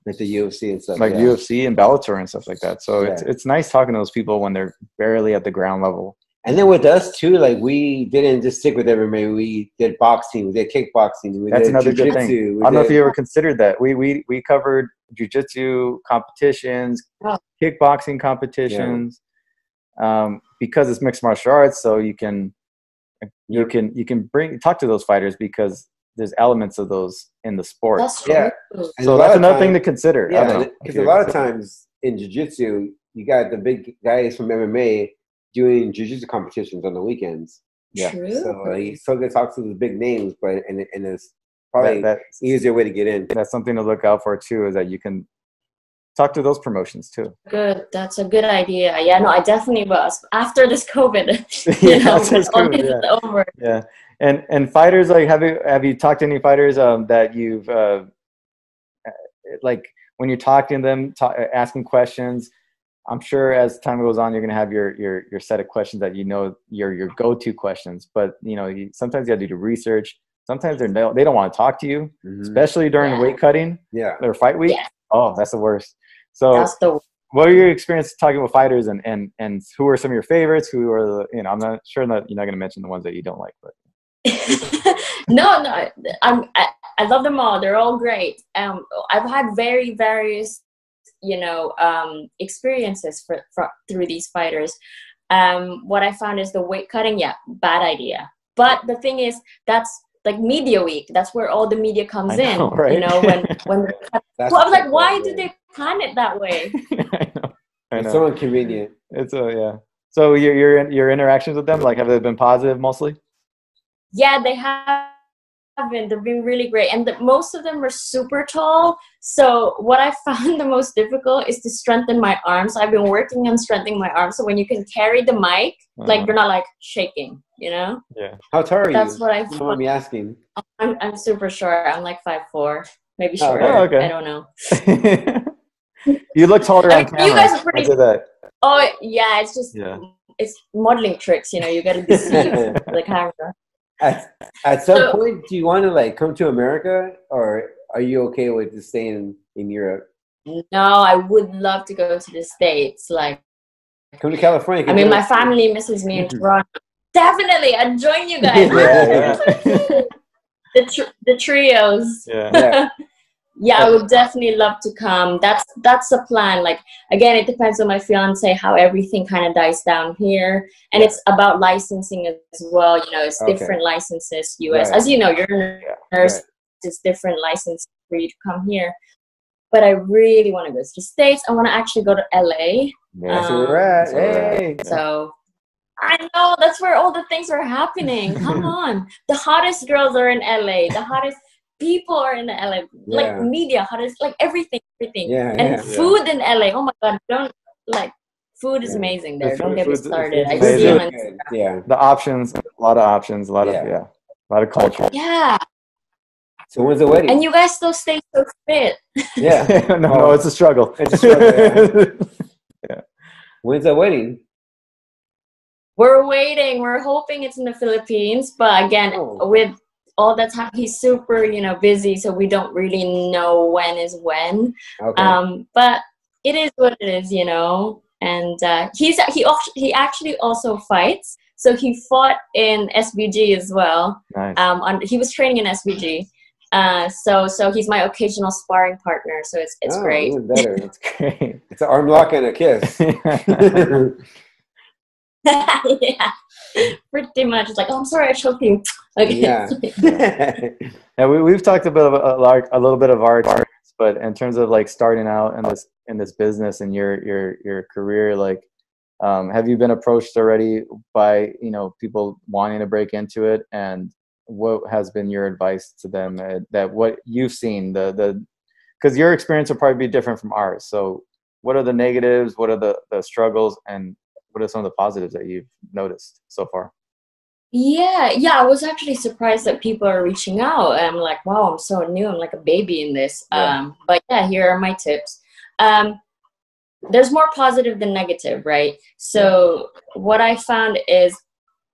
like the UFC and stuff, like UFC and Bellator and stuff like that. So it's nice talking to those people when they're barely at the ground level. And then with us too, like we didn't just stick with MMA. We did boxing, we did kickboxing, That's another good thing. I don't know if you ever considered that. We covered jiu-jitsu competitions, kickboxing competitions, because it's mixed martial arts. So you can talk to those fighters because there's elements of those in the sport. That's true. So that's another thing to consider. Yeah, because a lot of times in jiu-jitsu, you got the big guys from MMA doing jiu-jitsu competitions on the weekends. Yeah. True. So you still get to talk to the big names, but and it's probably that's easier way to get in. That's something to look out for too, is that you can talk to those promotions too. Good. That's a good idea. Yeah, no, I definitely was. After this COVID, over. Yeah. And fighters, like have you talked to any fighters that you've like when you're talking to them, asking questions, I'm sure as time goes on, you're going to have your set of questions that your go-to questions. But sometimes you have to do research. Sometimes they don't want to talk to you, especially during weight cutting. Yeah, or fight week. Yeah. Oh, that's the worst. So, That's the what are your experiences talking with fighters, and who are some of your favorites? Who are the I'm not sure that you're not going to mention the ones that you don't like, but no, I love them all. They're all great. I've had very various experiences through these fighters. What I found is the weight cutting, bad idea. But the thing is, that's like media week. That's where all the media comes in. Right? When well, I was like, why did they plan it that way? I know. It's so inconvenient. It's yeah. So your interactions with them, like, have they been positive mostly? Yeah, they have been. They've been really great, and most of them are super tall. So what I found the most difficult is to strengthen my arms. I've been working on strengthening my arms, so when you can carry the mic, like you're not like shaking, Yeah. How tall are you? That's what I don't mind me asking. I'm super short. I'm like 5'4", maybe shorter. Oh, okay. I don't know. You look taller on camera. You guys are pretty. I said that. Oh yeah, it's just it's modeling tricks. You got to deceive the camera. At some point, do you want to like come to America, or are you okay with just staying in Europe? No, I would love to go to the States. Like, come to California. I mean, my family misses me in Toronto. Definitely, I'd join you guys. The trios. Yeah, I would definitely love to come. That's the plan. Like, again, it depends on my fiance how everything kind of dies down here, and it's about licensing as well. It's different licenses. US, as you know, you're a nurse. It's different license for you to come here. But I really want to go to the States. I want to actually go to LA. That's where we're at. Hey. So I know that's where all the things are happening. Come on, the hottest girls are in LA. The hottest people are in the LA, like media, hottest, like everything. And food in LA. Oh my God, food is amazing there. Don't get me started. I see them. The options, a lot of options, a lot of culture. Yeah. So when's the wedding? And you guys still stay so fit. Yeah. No, it's a struggle. It's a struggle. Yeah. When's the wedding? We're waiting. We're hoping it's in the Philippines, but again, with all the time, he's super, busy, so we don't really know when is when. Okay. But it is what it is, And he actually also fights. So he fought in SBG as well. Nice. He was training in SBG. So he's my occasional sparring partner. So it's great. Even better. It's great. It's an arm lock and a kiss. Yeah, pretty much. It's like, I'm sorry, I choked you. Okay. Yeah. We've talked a little bit of our experience, but in terms of like starting out in this business and your career, like, have you been approached already by people wanting to break into it, and what has been your advice to them that what you've seen because your experience will probably be different from ours. So what are the negatives? What are the struggles? And what are some of the positives that you've noticed so far? Yeah, I was actually surprised that people are reaching out. I'm like, wow, I'm so new. I'm like a baby in this. But yeah, here are my tips. There's more positive than negative, right? So what I found is,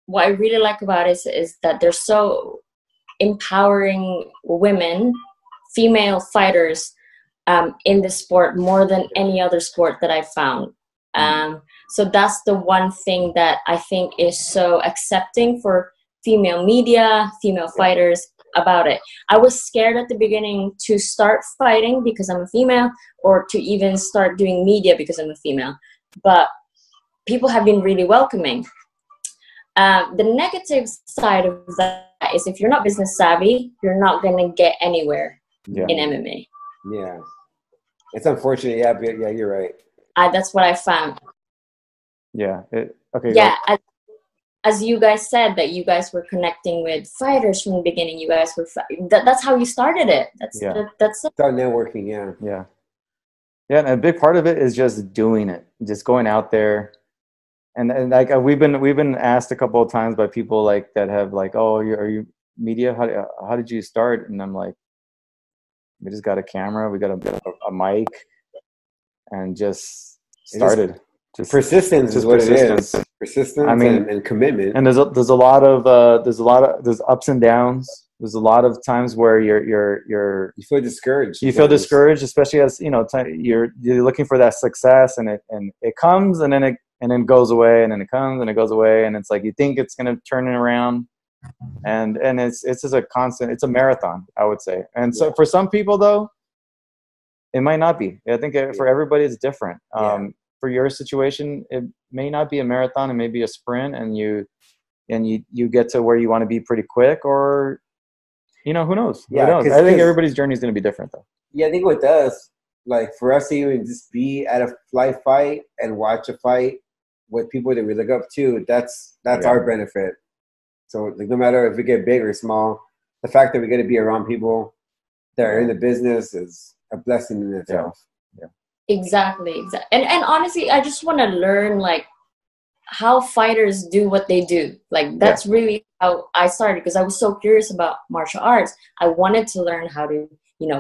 what I really like about it is that they're so empowering women, female fighters, in the sport more than any other sport that I've found. So that's the one thing that I think is so accepting for female media, female fighters about it. I was scared at the beginning to start fighting because I'm a female, or to even start doing media because I'm a female. But people have been really welcoming. The negative side of that is, if you're not business savvy, you're not going to get anywhere in MMA. Yeah. It's unfortunate. Yeah, you're right. That's what I found. Yeah. Okay. Yeah. As you guys said, that you guys were connecting with fighters from the beginning. You guys were that's how you started it. That's start networking. Yeah. And a big part of it is just doing it, just going out there, and like we've been asked a couple of times by people like that have like, oh, are you media? How did you start? And I'm like, We just got a camera. We got a mic, and just started. Just persistence is what it is. Persistence, I mean, and commitment. And there's a lot of there's ups and downs. There's a lot of times where you feel discouraged. You feel discouraged, especially as you're looking for that success, and it comes, and then it goes away, and then it comes and it goes away, and it's like you think it's gonna turn it around, and it's just a constant. It's a marathon, I would say. And so for some people though, it might not be. I think for everybody it's different. For your situation, it may not be a marathon. It may be a sprint, and you get to where you want to be pretty quick, or who knows? Yeah, who knows? I think everybody's journey is going to be different, though. Yeah, I think what does, like, for us to even just be at a live fight and watch a fight with people that we look up to, that's our benefit. So, like, no matter if we get big or small, the fact that we get to be around people that are in the business is a blessing in itself. Yeah. Exactly. And honestly, I just want to learn, like, how fighters do what they do. Like, that's really how I started, because I was so curious about martial arts. I wanted to learn how to,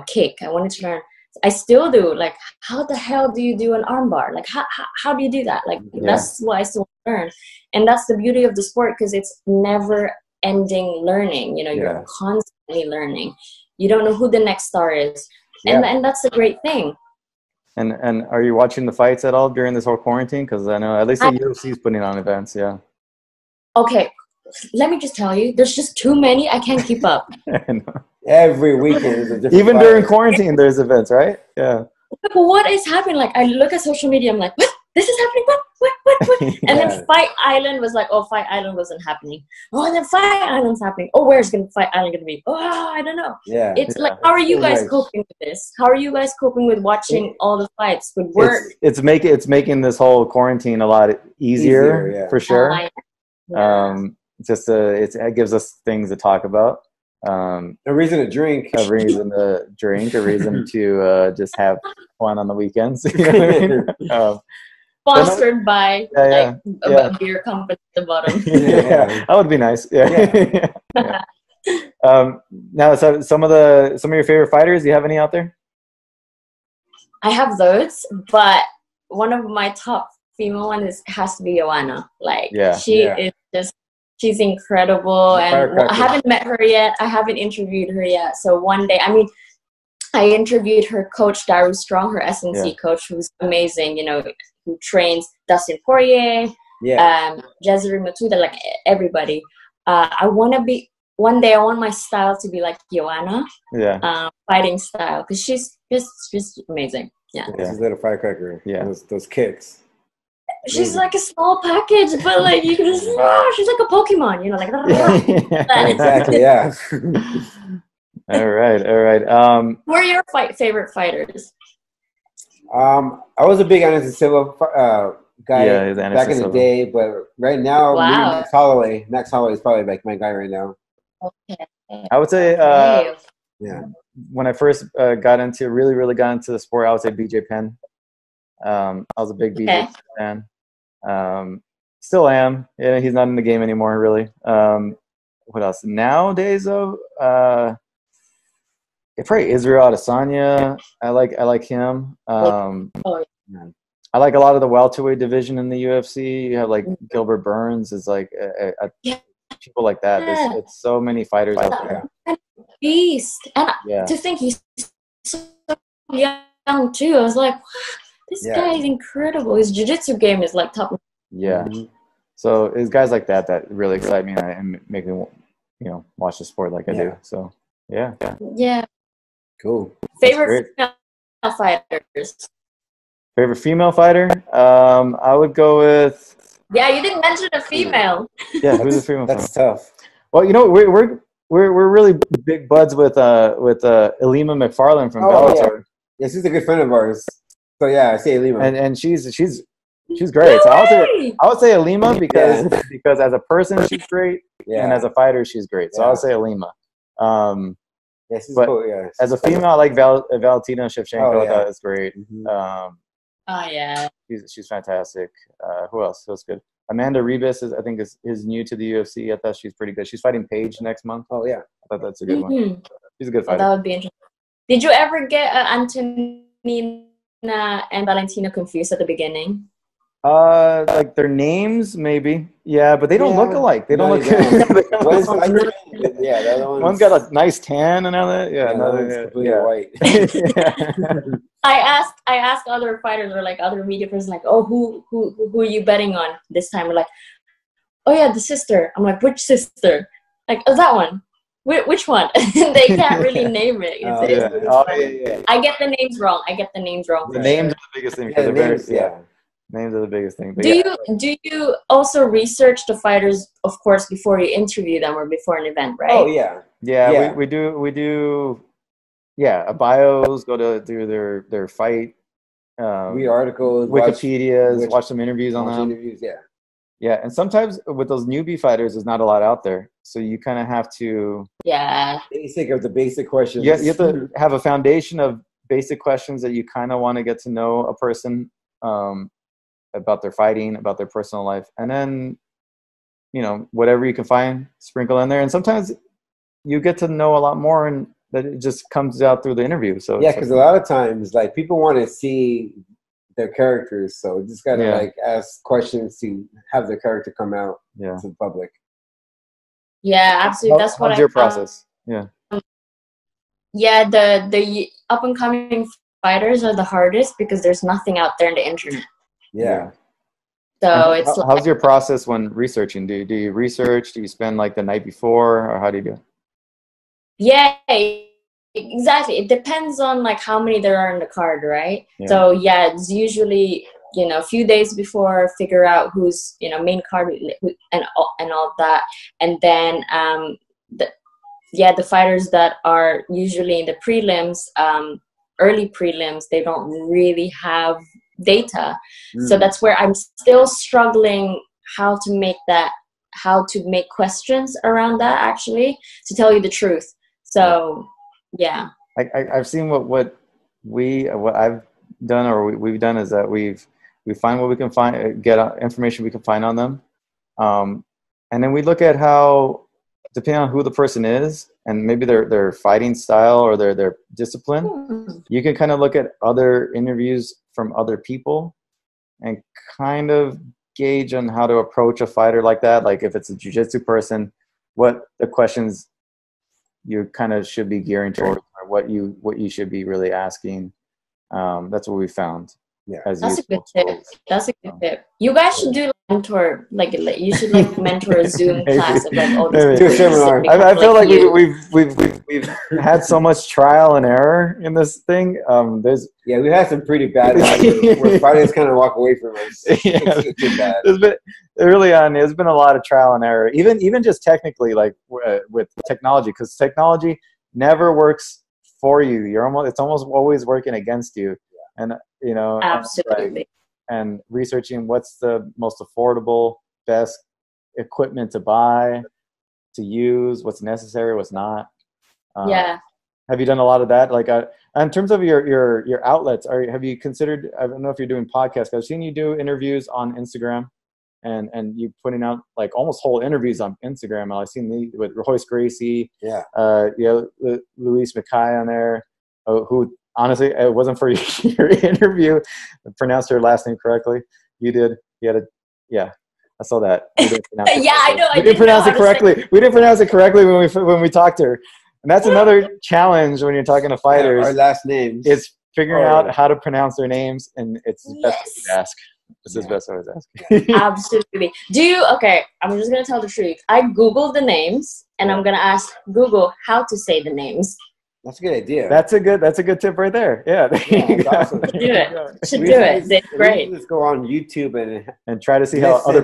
kick. I wanted to learn. I still do. Like, how the hell do you do an armbar? Like, how do you do that? Like, that's what I still learn. And that's the beauty of the sport, because it's never ending learning. You're constantly learning. You don't know who the next star is. And that's the great thing. And are you watching the fights at all during this whole quarantine? Because I know at least the UFC is putting on events. Yeah. Okay, let me just tell you, there's just too many. I can't keep up. I know. Every weekend is a different Even fight. during quarantine, there's events, right? Yeah. What is happening? Like, I look at social media, I'm like, what? This is happening? What? And then Fight Island was like, oh, Fight Island wasn't happening. Oh, and then Fight Island's happening. Oh, where's Fight Island going to be? Oh, I don't know. Yeah. It's like, how are you guys coping with this? How are you guys coping with watching all the fights with work? It's making this whole quarantine a lot easier for sure. It gives us things to talk about. A reason to drink. A reason to just have fun on the weekends. You know what I mean? Sponsored by a beer company at the bottom. That would be nice. Now, so some of your favorite fighters, do you have any out there? I have those, but one of my top female ones has to be Joanna. Like, she is just, she's incredible. And I haven't met her yet. I haven't interviewed her yet. So one day, I interviewed her coach, Daru Strong, her SNC coach, who's amazing, who trains Dustin Poirier, Jezreel Matuda, like everybody. One day I want my style to be like Joanna, fighting style, because she's just amazing. Yeah. She's a little firecracker. Yeah. Those kicks. She's like a small package, but like you can just, she's like a Pokemon, like. Exactly, yeah. All right. Who are your favorite fighters? I was a big Anderson Silva guy back in the day, but right now, Max Holloway. Max Holloway is probably like my guy right now. Okay. I would say, when I first really got into the sport, I would say BJ Penn. I was a big BJ fan. Still am. Yeah, he's not in the game anymore, really. What else? Nowadays, though, probably Israel Adesanya. I like him. I like a lot of the welterweight division in the UFC. You have like Gilbert Burns is like people like that. There's so many fighters out there. And beast. And to think he's so young too. I was like, wow, this guy is incredible. His jiu-jitsu game is like top. Yeah. So it's guys like that really excite me and make me watch the sport like I do. So yeah. Cool. Favorite female fighters. Favorite female fighter? I would go with. Yeah, you didn't mention a female. Yeah, who's a female? That's tough. Well, we're really big buds with Ilima McFarlane from Bellator. Yeah, she's a good friend of ours. So yeah, I say Ilima. And she's great. So I would say Ilima because as a person she's great, and as a fighter she's great. So I would say Ilima. Yeah, she's cool. Yeah, as a female, I like Valentina Shevchenko. That's great. She's fantastic. Who else? Who's good? Amanda Ribas is new to the UFC. I thought she's pretty good. She's fighting Paige next month. Oh yeah, I thought that's a good one. She's a good fighter. That would be interesting. Did you ever get Antonina and Valentino confused at the beginning? Like their names, maybe. Yeah, but they don't look alike. They don't look. One's lighter, yeah, the other one's got a nice tan and other. Yeah, one's completely white. Yeah. I asked other fighters or like other media persons, like, oh, who are you betting on this time? We're like, oh yeah, the sister. I'm like, which sister? Like, oh, that one. Which one? They can't really name it. Yeah. I get the names wrong. The names are the biggest thing. Names are the biggest thing. But do you also research the fighters, of course, before you interview them or before an event, right? Oh yeah. We do. Yeah, bios. Go to do their fight. Read articles, Wikipedias, watch some interviews on them. Interviews, yeah, and sometimes with those newbie fighters, there's not a lot out there, so you kind of have to. Yeah. Basic of the basic questions. Yeah, you have to have a foundation of basic questions that you kind of want to get to know a person. About their fighting, about their personal life, and then, whatever you can find, sprinkle in there. And sometimes you get to know a lot more, and that it just comes out through the interview. So yeah, because a lot of times, like, people want to see their characters, so you just gotta like ask questions to have their character come out to the public. Yeah, absolutely. That's what how's your process? Yeah. Yeah, the up and coming fighters are the hardest because there's nothing out there on the internet. Yeah. So it's how's your process when researching? Do you research? Do you spend like the night before, or how do you do it? Yeah, exactly. It depends on like how many there are in the card, right? Yeah. So yeah, it's usually a few days before, figure out who's main card and all that, and then the fighters that are usually in the prelims, early prelims, they don't really have data. So that's where I'm still struggling how to make questions around that, actually, to tell you the truth. So yeah, I've seen what I've done, or we've done, is that we find what we can find, get information we can find on them, and then we look at how, depending on who the person is and maybe their fighting style or their discipline, you can kind of look at other interviews from other people and kind of gauge on how to approach a fighter like that. Like if it's a jiu-jitsu person, what the questions you kind of should be gearing towards, or what you should be really asking. That's what we found. Yeah, that's a good tip. That's a good tip. You guys should do mentor, like you should mentor a Zoom class of like all these people. Seminar. I feel like we've had so much trial and error in this thing. We've had some pretty bad ones where fighters kind of walk away from us. It's too bad. There's been a lot of trial and error, even just technically, like with technology, because technology never works for you. It's almost always working against you. And absolutely, and researching what's the most affordable, best equipment to buy, to use, what's necessary, what's not. Have you done a lot of that? Like in terms of your outlets, have you considered? I don't know if you're doing podcasts. I've seen you do interviews on Instagram, and you putting out like almost whole interviews on Instagram. I've seen with Royce Gracie, Luis Mackay on there, who. Honestly, it wasn't for your interview. I pronounced her last name correctly. You did. I saw that. I know. We didn't pronounce it correctly. We didn't pronounce it correctly when we talked to her. And that's another challenge when you're talking to fighters. Our last names. Is figuring out how to pronounce their names, and it's best to ask. It's his best always ask. Absolutely. I'm just gonna tell the truth. I Googled the names, and I'm gonna ask Google how to say the names. That's a good idea. That's a good tip right there. Yeah. That's awesome. Do it. It's great. Let's go on YouTube and try to see how other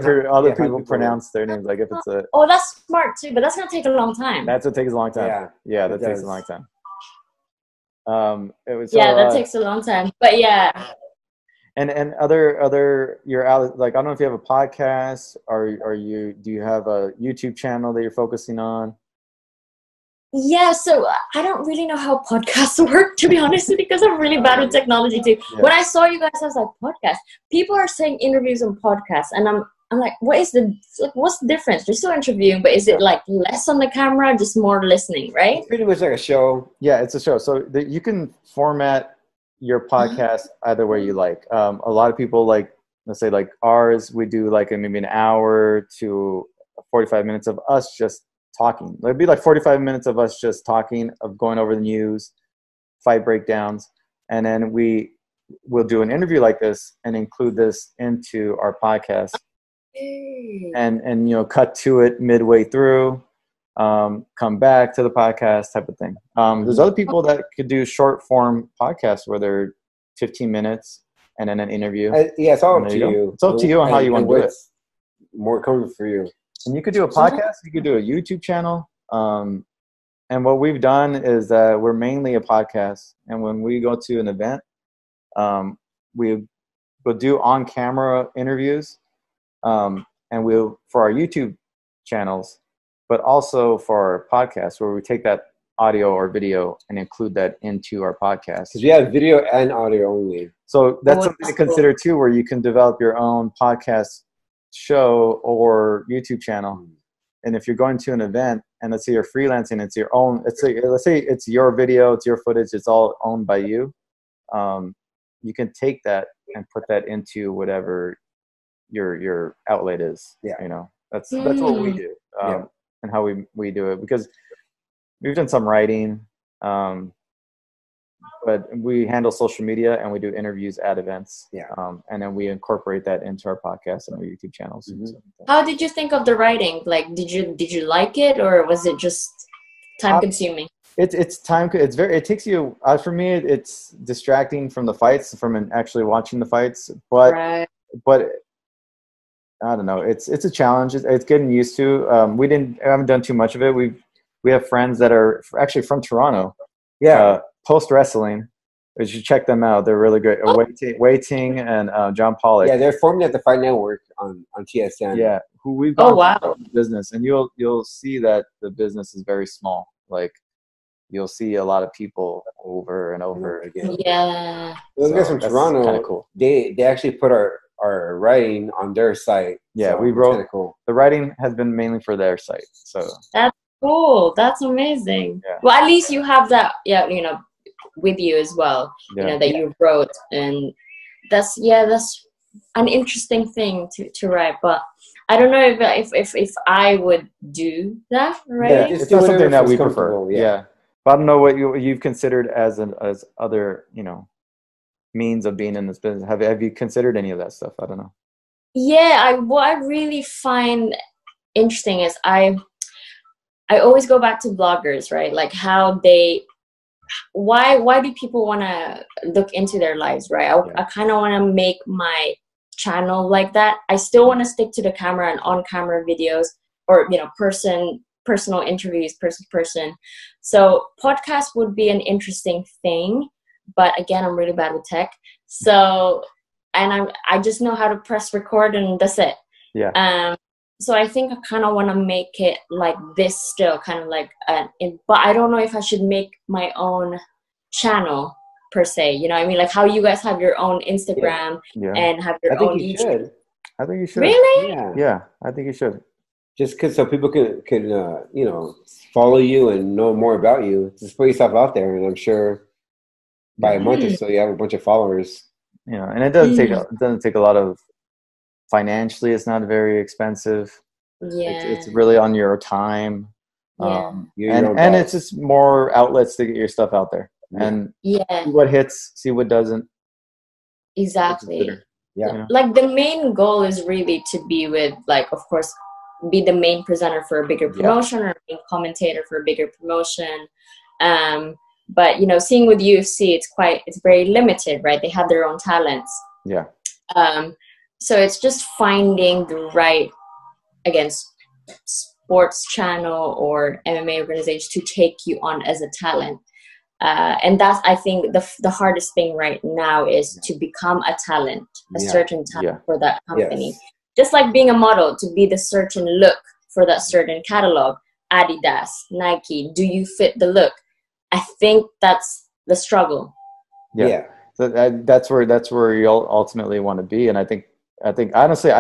people pronounce their names. Like if it's a. Oh, that's smart too, but that's gonna take a long time. That takes a long time. Yeah, that takes a long time. That takes a long time. But yeah. And other you're out, like, I don't know if you have a podcast, or do you have a YouTube channel that you're focusing on? Yeah, so I don't really know how podcasts work, to be honest, because I'm really bad with technology too. Yeah. When I saw you guys, I was like, podcast. People are saying interviews on podcasts, and I'm like, what's the difference? You're still interviewing, but is it like less on the camera, just more listening, right? It's pretty much like a show. Yeah, it's a show. So you can format your podcast either way you like. A lot of people like, let's say like ours, we do like maybe an hour to 45 minutes of us just talking. It'd be like 45 minutes of us just talking, of going over the news, fight breakdowns, and then we'll do an interview like this and include this into our podcast, and you know, cut to it midway through, come back to the podcast type of thing. There's other people that could do short form podcasts where they're 15 minutes and then an interview. Yeah, it's all up to you. It's up to you on how you want to do it. More comfortable for you. And you could do a podcast, you could do a YouTube channel. And what we've done is that we're mainly a podcast. And when we go to an event, we will do on-camera interviews, and we'll for our YouTube channels, but also for our podcast, where we take that audio or video and include that into our podcast. Because we have video and audio only. So that's something to consider too, where you can develop your own podcast show or YouTube channel. And if you're going to an event and let's say you're freelancing, it's your own, let's say it's your video, it's your footage, it's all owned by you. You can take that and put that into whatever your outlet is. Yeah. You know, that's what we do. And how we do it, because we've done some writing, but we handle social media and we do interviews at events. Yeah. And then we incorporate that into our podcast and our YouTube channels. Mm-hmm. How did you think of the writing? Like, did you like it, or was it just time consuming? It's time. It takes you. For me, it's distracting from the fights, from actually watching the fights. But I don't know. It's a challenge. It's getting used to. I haven't done too much of it. We have friends that are actually from Toronto. Yeah. Post wrestling, you should check them out. They're really great. Wei Ting and John Pollock. Yeah, they're formed at the Fight Network on TSN. Yeah, who we've gone business, and you'll see that the business is very small. Like you'll see a lot of people over and over again. Yeah. Those guys from Toronto, kind of cool. They actually put our writing on their site. Yeah, so we wrote. Kind of cool. The writing has been mainly for their site. So that's cool. That's amazing. Yeah. Well, at least you have that. Yeah, you know, with you as well. Yeah. You know that you wrote, and that's an interesting thing to write. But I don't know if I would do that. Right? Yeah, it's not something that we prefer. Yeah. But I don't know what you've considered as other, you know, means of being in this business. Have you considered any of that stuff? I don't know. Yeah, what I really find interesting is I always go back to bloggers, right? Like how why do people want to look into their lives, right? I kind of want to make my channel like that. I still want to stick to the camera and on-camera videos, or, you know, personal interviews, person to person. So podcast would be an interesting thing, but again, I'm really bad with tech. So, and I just know how to press record and that's it. Yeah. So I think I kind of want to make it like this still, kind of like, but I don't know if I should make my own channel per se. You know what I mean? Like how you guys have your own Instagram and have your own YouTube. I think you should. Really? Yeah, I think you should. Just because so people can you know, follow you and know more about you. Just put yourself out there, and I'm sure by a month or so you have a bunch of followers. You know, and it doesn't take a lot of. Financially, it's not very expensive. Yeah, it's really on your time. Yeah, and it's just more outlets to get your stuff out there, and see what hits, see what doesn't. Exactly. Yeah. You know? Like the main goal is really to be with, like, of course, be the main presenter for a bigger promotion or main commentator for a bigger promotion. But you know, seeing with UFC, it's very limited, right? They have their own talents. Yeah. So it's just finding the right, again, sports channel or MMA organization to take you on as a talent. And that's, I think, the hardest thing right now is to become a talent, a certain talent for that company. Yes. Just like being a model, to be the certain look for that certain catalog, Adidas, Nike, do you fit the look? I think that's the struggle. Yeah. So that's where you ultimately want to be. And I think honestly,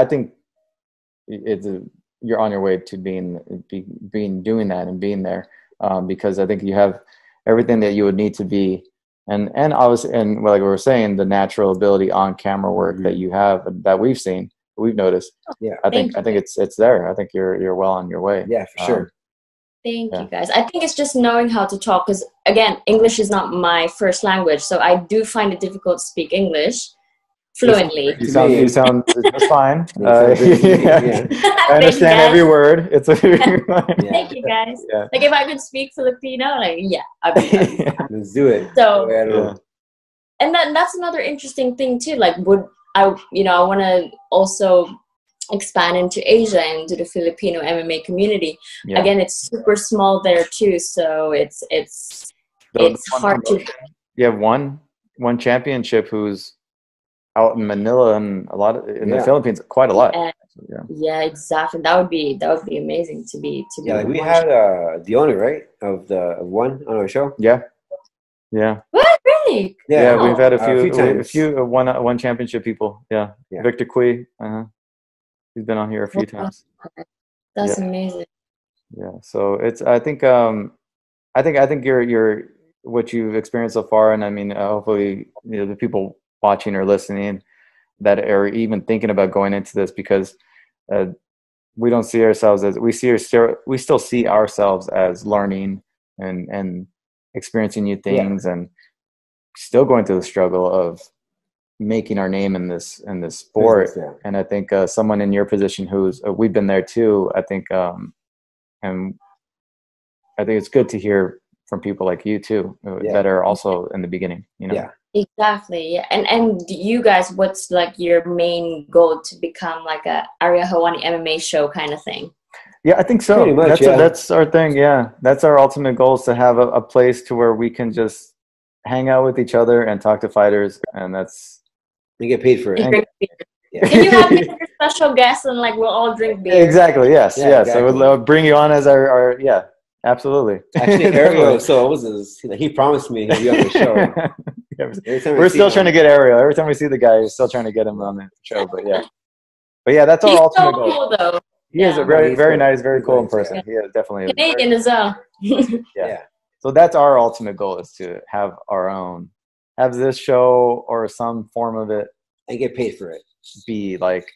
you're on your way to doing that and being there, because I think you have everything that you would need to be, and obviously, and like we were saying, the natural ability on camera work that you have, that we've seen, we've noticed. Yeah, I think it's there. I think you're well on your way. Yeah, for sure. Thank you, guys. I think it's just knowing how to talk, because again, English is not my first language, so I do find it difficult to speak English fluently. You sound just fine. Yeah. I understand every word. It's Thank you, guys. Yeah. Like if I could speak Filipino, like I'd be fine. Let's do it. So, Yeah. and that's another interesting thing too. Like, would I want to also expand into Asia, into the Filipino MMA community. Yeah. Again, it's super small there too, so it's hard to. You have one championship who's out in Manila and a lot in the Philippines, quite a lot. Yeah, exactly. That would be amazing to be. Yeah, like we had the owner, right, of one on our show. Yeah. What, really? Yeah, we've had a few one championship people. Yeah. Victor Cui. He's been on here a few times. That's amazing. Yeah. So I think you're what you've experienced so far, and I mean, hopefully, the people watching or listening that are even thinking about going into this, because we don't see ourselves as we still see ourselves as learning and experiencing new things, and still going through the struggle of making our name in this sport. Business, And I think someone in your position who's we've been there too, I think and I think it's good to hear from people like you too, that are also in the beginning, Exactly. Yeah. And you guys, what's like your main goal, to become like a Area Hawani MMA show kind of thing? Yeah, I think so. Pretty much, that's our thing. Yeah, that's our ultimate goal, is to have a place to where we can just hang out with each other and talk to fighters, and that's. We get paid for it. Can you have me as a special guest and like we'll all drink beer? Exactly. Yes. Yeah, yes. exactly. I would bring you on as our absolutely. Actually, Ariel. So it was he promised me he'd be on the show. We're still trying to get Ariel. Every time we see the guy, we're still trying to get him on the show. But yeah, that's our ultimate goal. He's so cool, though. He is a very nice, very cool in person. Yeah. He is definitely Canadian as well. Yeah. So that's our ultimate goal, is to have our own, have this show or some form of it, and get paid for it. Be like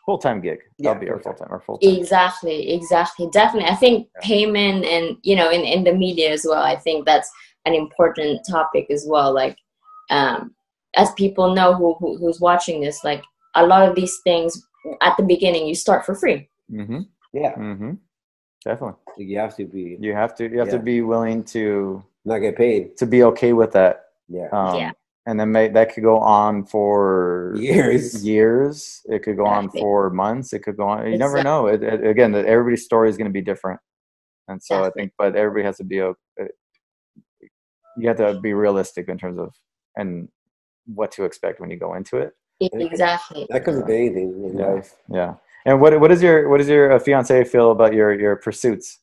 full-time gig. That'll be our full-time. Exactly. Definitely. I think payment and in the media as well. I think that's an important topic as well. Like, as people know who's watching this, like a lot of these things at the beginning you start for free. Mm-hmm. Yeah. Mm-hmm. Definitely. You have to be. You have to be willing to not get paid, to be okay with that. Yeah. And then that could go on for years. It could go on for months. It could go on. You never know. Again, everybody's story is going to be different. And so I think, but everybody has to be, you have to be realistic in terms of, and what to expect when you go into it. Exactly. That comes with anything in life. Yeah. And what does your fiance feel about your pursuits?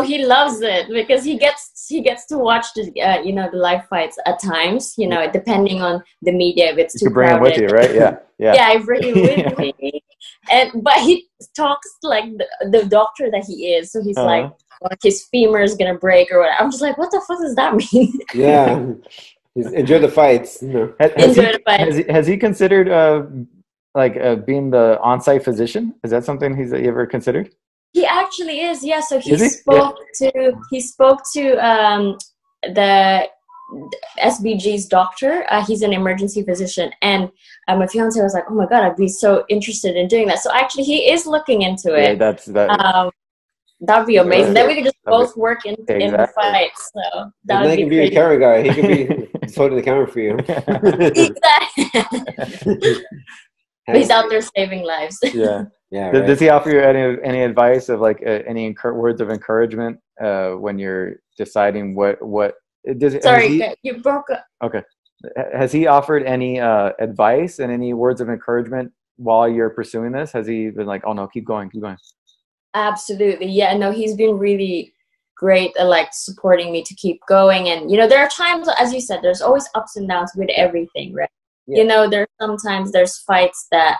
He loves it, because he gets to watch the the live fights at times, depending on the media, if it's too crowded. You bring it with you, right? Yeah. Yeah, I bring it with me. But he talks like the doctor that he is, so he's like his femur is gonna break or whatever. I'm just like, what the fuck does that mean? Yeah. Enjoy the fights. Has he considered being the on-site physician? Is that something he's ever considered? He actually is, yeah. So he spoke to the SBG's doctor. He's an emergency physician, and my fiance was like, "Oh my god, I'd be so interested in doing that." So actually, he is looking into it. That'd be amazing. Then we could just both work in the fight. So that would be be a camera guy. He could be holding the camera for you. Exactly. He's out there saving lives. Yeah. Yeah. Does he offer you any advice of any words of encouragement when you're deciding what? Sorry, you broke up. Okay. Has he offered any advice and any words of encouragement while you're pursuing this? Has he been like, "Oh no, keep going"? Absolutely, yeah. No, he's been really great at supporting me to keep going. And there are times, as you said, there's always ups and downs with everything, right? Yeah. There's fights that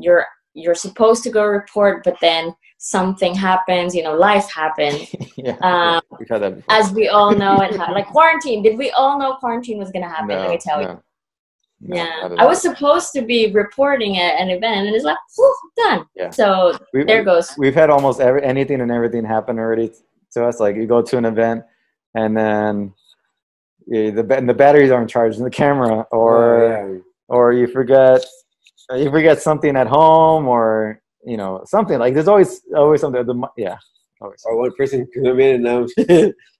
you're supposed to go report, but then something happens, life happens. Yeah, we've had that before. As we all know, like quarantine. Did we all know quarantine was going to happen? Let me tell you. No, yeah, I was supposed to be reporting at an event, and it's like, whew, done. Yeah. So there goes. We've had almost anything and everything happen already to us. Like you go to an event, and then the batteries aren't charged in the camera, or you forget something at home, or something. Like there's always something. Always. Or one person can come in and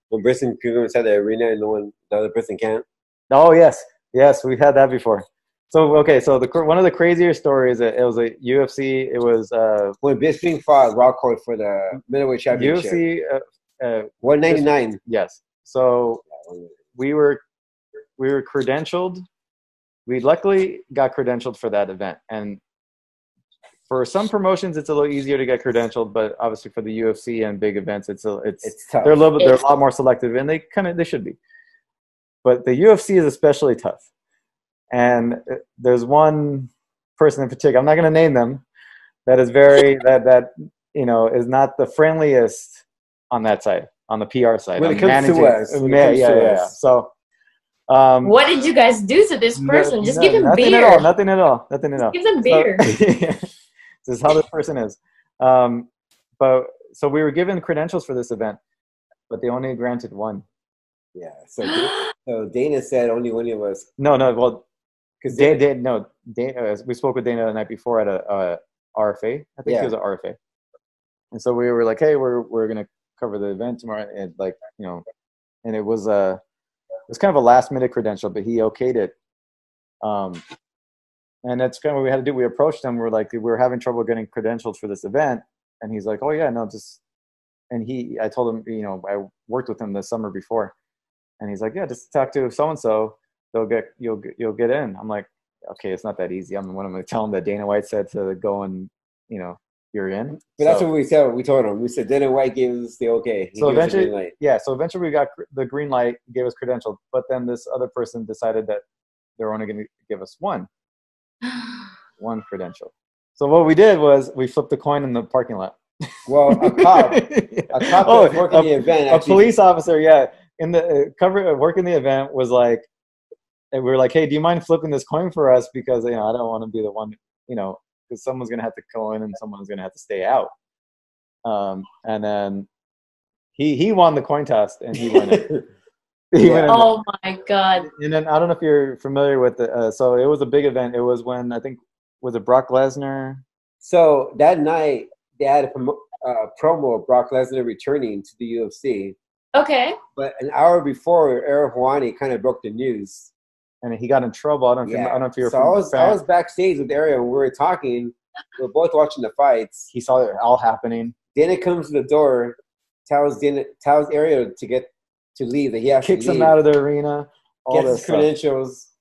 one person can go inside the arena and the other person can't. Oh yes, we've had that before. So okay, so one of the crazier stories, it was a UFC. It was when Bisping fought Rockhold for the middleweight championship. UFC 199. Yes. So we were credentialed. We luckily got credentialed for that event, and for some promotions it's a little easier to get credentialed, but obviously for the UFC and big events it's tough. They're a lot more selective, and they should be. But the UFC is especially tough. And there's one person in particular, I'm not going to name them, that is very that is not the friendliest on that side, on the PR side. When it comes to us. Yeah. So what did you guys do to this person? Just give him beer. Nothing at all. Give them beer. This is how this person is. But so we were given credentials for this event, but they only granted one. Yeah. So Dana said only one of us. No. Well, because Dana, we spoke with Dana the night before at a RFA. I think he was at RFA, and so we were like, "Hey, we're gonna cover the event tomorrow," and and it was kind of a last minute credential, but he okayed it. And that's kind of what we had to do. We approached him. We're like, we're having trouble getting credentialed for this event, and he's like, "Oh yeah, no, just." And I told him, I worked with him the summer before. And he's like, "Yeah, just talk to so and so. You'll get in." I'm like, "Okay, it's not that easy." I'm going to tell him that Dana White said to go and you're in. But that's what we said. We told him. We said Dana White gave us the okay. So eventually we got the green light, gave us credentials. But then this other person decided that they were only going to give us one credential. So what we did was we flipped the coin in the parking lot. Well, a cop that was working the event. A police officer, in the working the event was like, and we were like, "Hey, do you mind flipping this coin for us? Because I don't want to be the one, because someone's gonna have to go in and someone's gonna have to stay out." And then he won the coin toss and he won it. Oh my God! And then I don't know if you're familiar with it. So it was a big event. It was when was it Brock Lesnar? So that night they had a promo of Brock Lesnar returning to the UFC. Okay. But an hour before, Ariel Helwani kind of broke the news. And he got in trouble. I don't know if you're So I was backstage with Ariel and we were talking. We were both watching the fights. He saw it all happening. Dana comes to the door, tells Ariel to leave, that he has Kicks to leave. him out of the arena. Gets his credentials.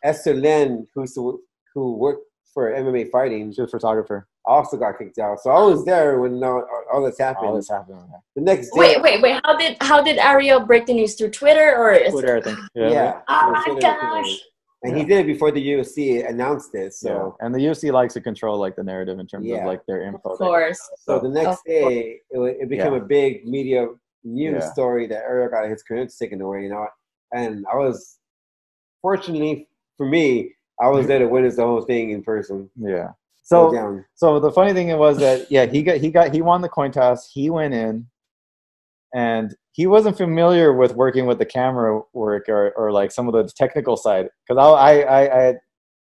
Esther Lynn, who worked for MMA fighting. She was a photographer. Also got kicked out. So I was there when all this happened. All this happened. The next day. Wait. How did Ariel break the news, through Twitter or Twitter? I think. Yeah. Oh my gosh. And he did it before the UFC announced it. So and the UFC likes to control the narrative in terms of their info. Of course. So the next day, it became a big media news story that Ariel got his credentials taken away. And I was, fortunately for me, I was there to witness the whole thing in person. Yeah. So the funny thing was that he won the coin toss. He went in, and he wasn't familiar with working with the camera work or like some of the technical side, because I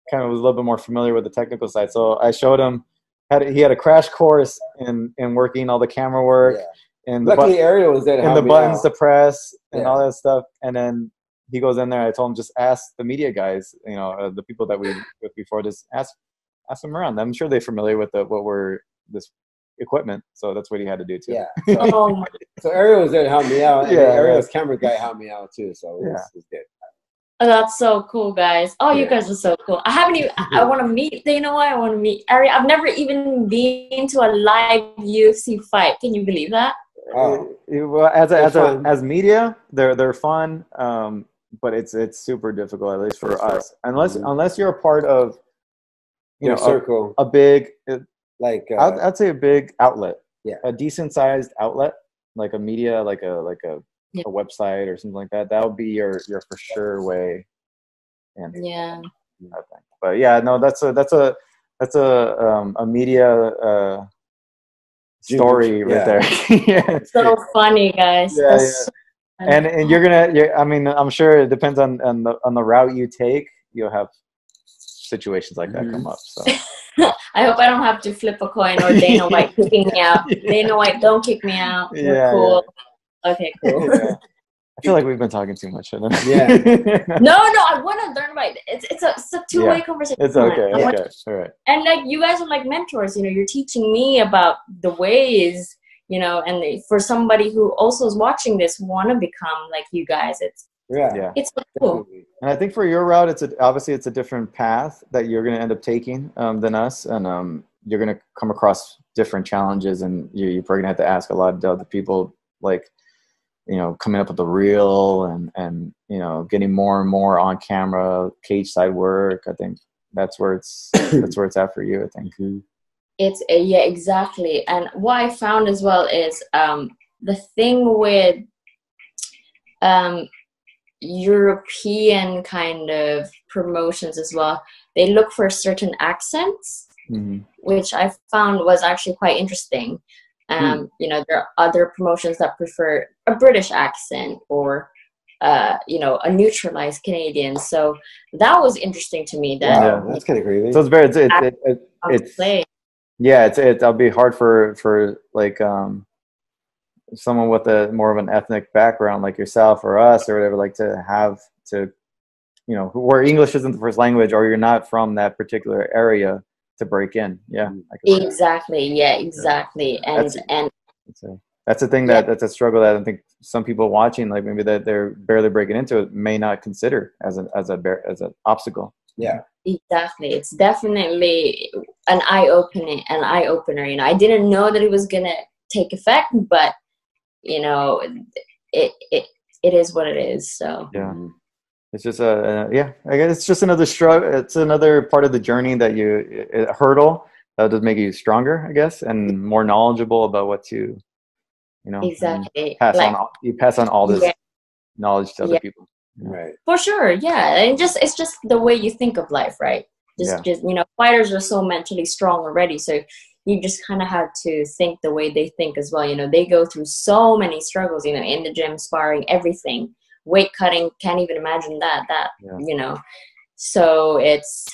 kind of was a little bit more familiar with the technical side. So I showed him he had a crash course in working all the camera work. Yeah. And luckily Ariel was there to help and the buttons out. to press and all that stuff. And then he goes in there. I told him, just ask the media guys, the people that we with before, just ask them around. I'm sure they're familiar with this equipment. So that's what he had to do too. Yeah. So Ariel was there to help me out. And Ariel's camera guy helped me out too. So it was good. Oh, that's so cool, guys. Oh, you guys are so cool. I want to meet Dana White. I want to meet Ariel. I've never even been to a live UFC fight. Can you believe that? Well, as media, they're fun, but it's super difficult, at least for us. Unless you're a part of, you know, circle, a big, like I'd say a big outlet, a decent sized outlet, like a media, like a website or something like that. That would be your for sure way. And yeah. I think. But yeah, no, that's a media story right there. Yeah. So funny, guys. Yeah, That's yeah. And you're I mean, I'm sure it depends on the route you take. You'll have situations like that come up. So I hope I don't have to flip a coin or Dana White kicking me out. Dana White, don't kick me out. We're cool. Yeah. Okay, cool. Yeah. I feel like we've been talking too much. Yeah. No, I want to learn about it. It's a two-way conversation. It's okay. Okay. All right. And like you guys are like mentors. You know, you're teaching me about the ways. You know, and for somebody who also is watching this, want to become like you guys, it's so cool. And I think for your route, obviously it's a different path that you're going to end up taking than us, and you're going to come across different challenges, and you're probably going to have to ask a lot of other people, like, you know, coming up with the reel and you know, getting more and more on camera, cage side work. I think that's where it's at for you, I think. It's exactly. And what I found as well is the thing with European kind of promotions as well, they look for certain accents, which I found was actually quite interesting. You know, there are other promotions that prefer a British accent or you know, a neutralized Canadian. So that was interesting to me. That that's kind of crazy. So it's very it'll be hard for like someone with a more of an ethnic background like yourself or us or whatever, like to have to, you know, where English isn't the first language or you're not from that particular area to break in. Exactly. And that's the thing that's a struggle that I think some people watching, like maybe that they're barely breaking into it, may not consider as an obstacle. Exactly. It's definitely an eye opener. You know, I didn't know that it was gonna take effect, but you know, it is what it is. So it's just I guess it's just another struggle. It's another part of the journey that a hurdle that does make you stronger, I guess, and more knowledgeable about what to, you know, exactly you pass on all this knowledge to other people. Right. For sure, and it's just the way you think of life, right? Just you know, fighters are so mentally strong already, so you just kind of have to think the way they think as well. You know, they go through so many struggles, you know, in the gym, sparring, everything, weight cutting, can't even imagine that, you know. So it's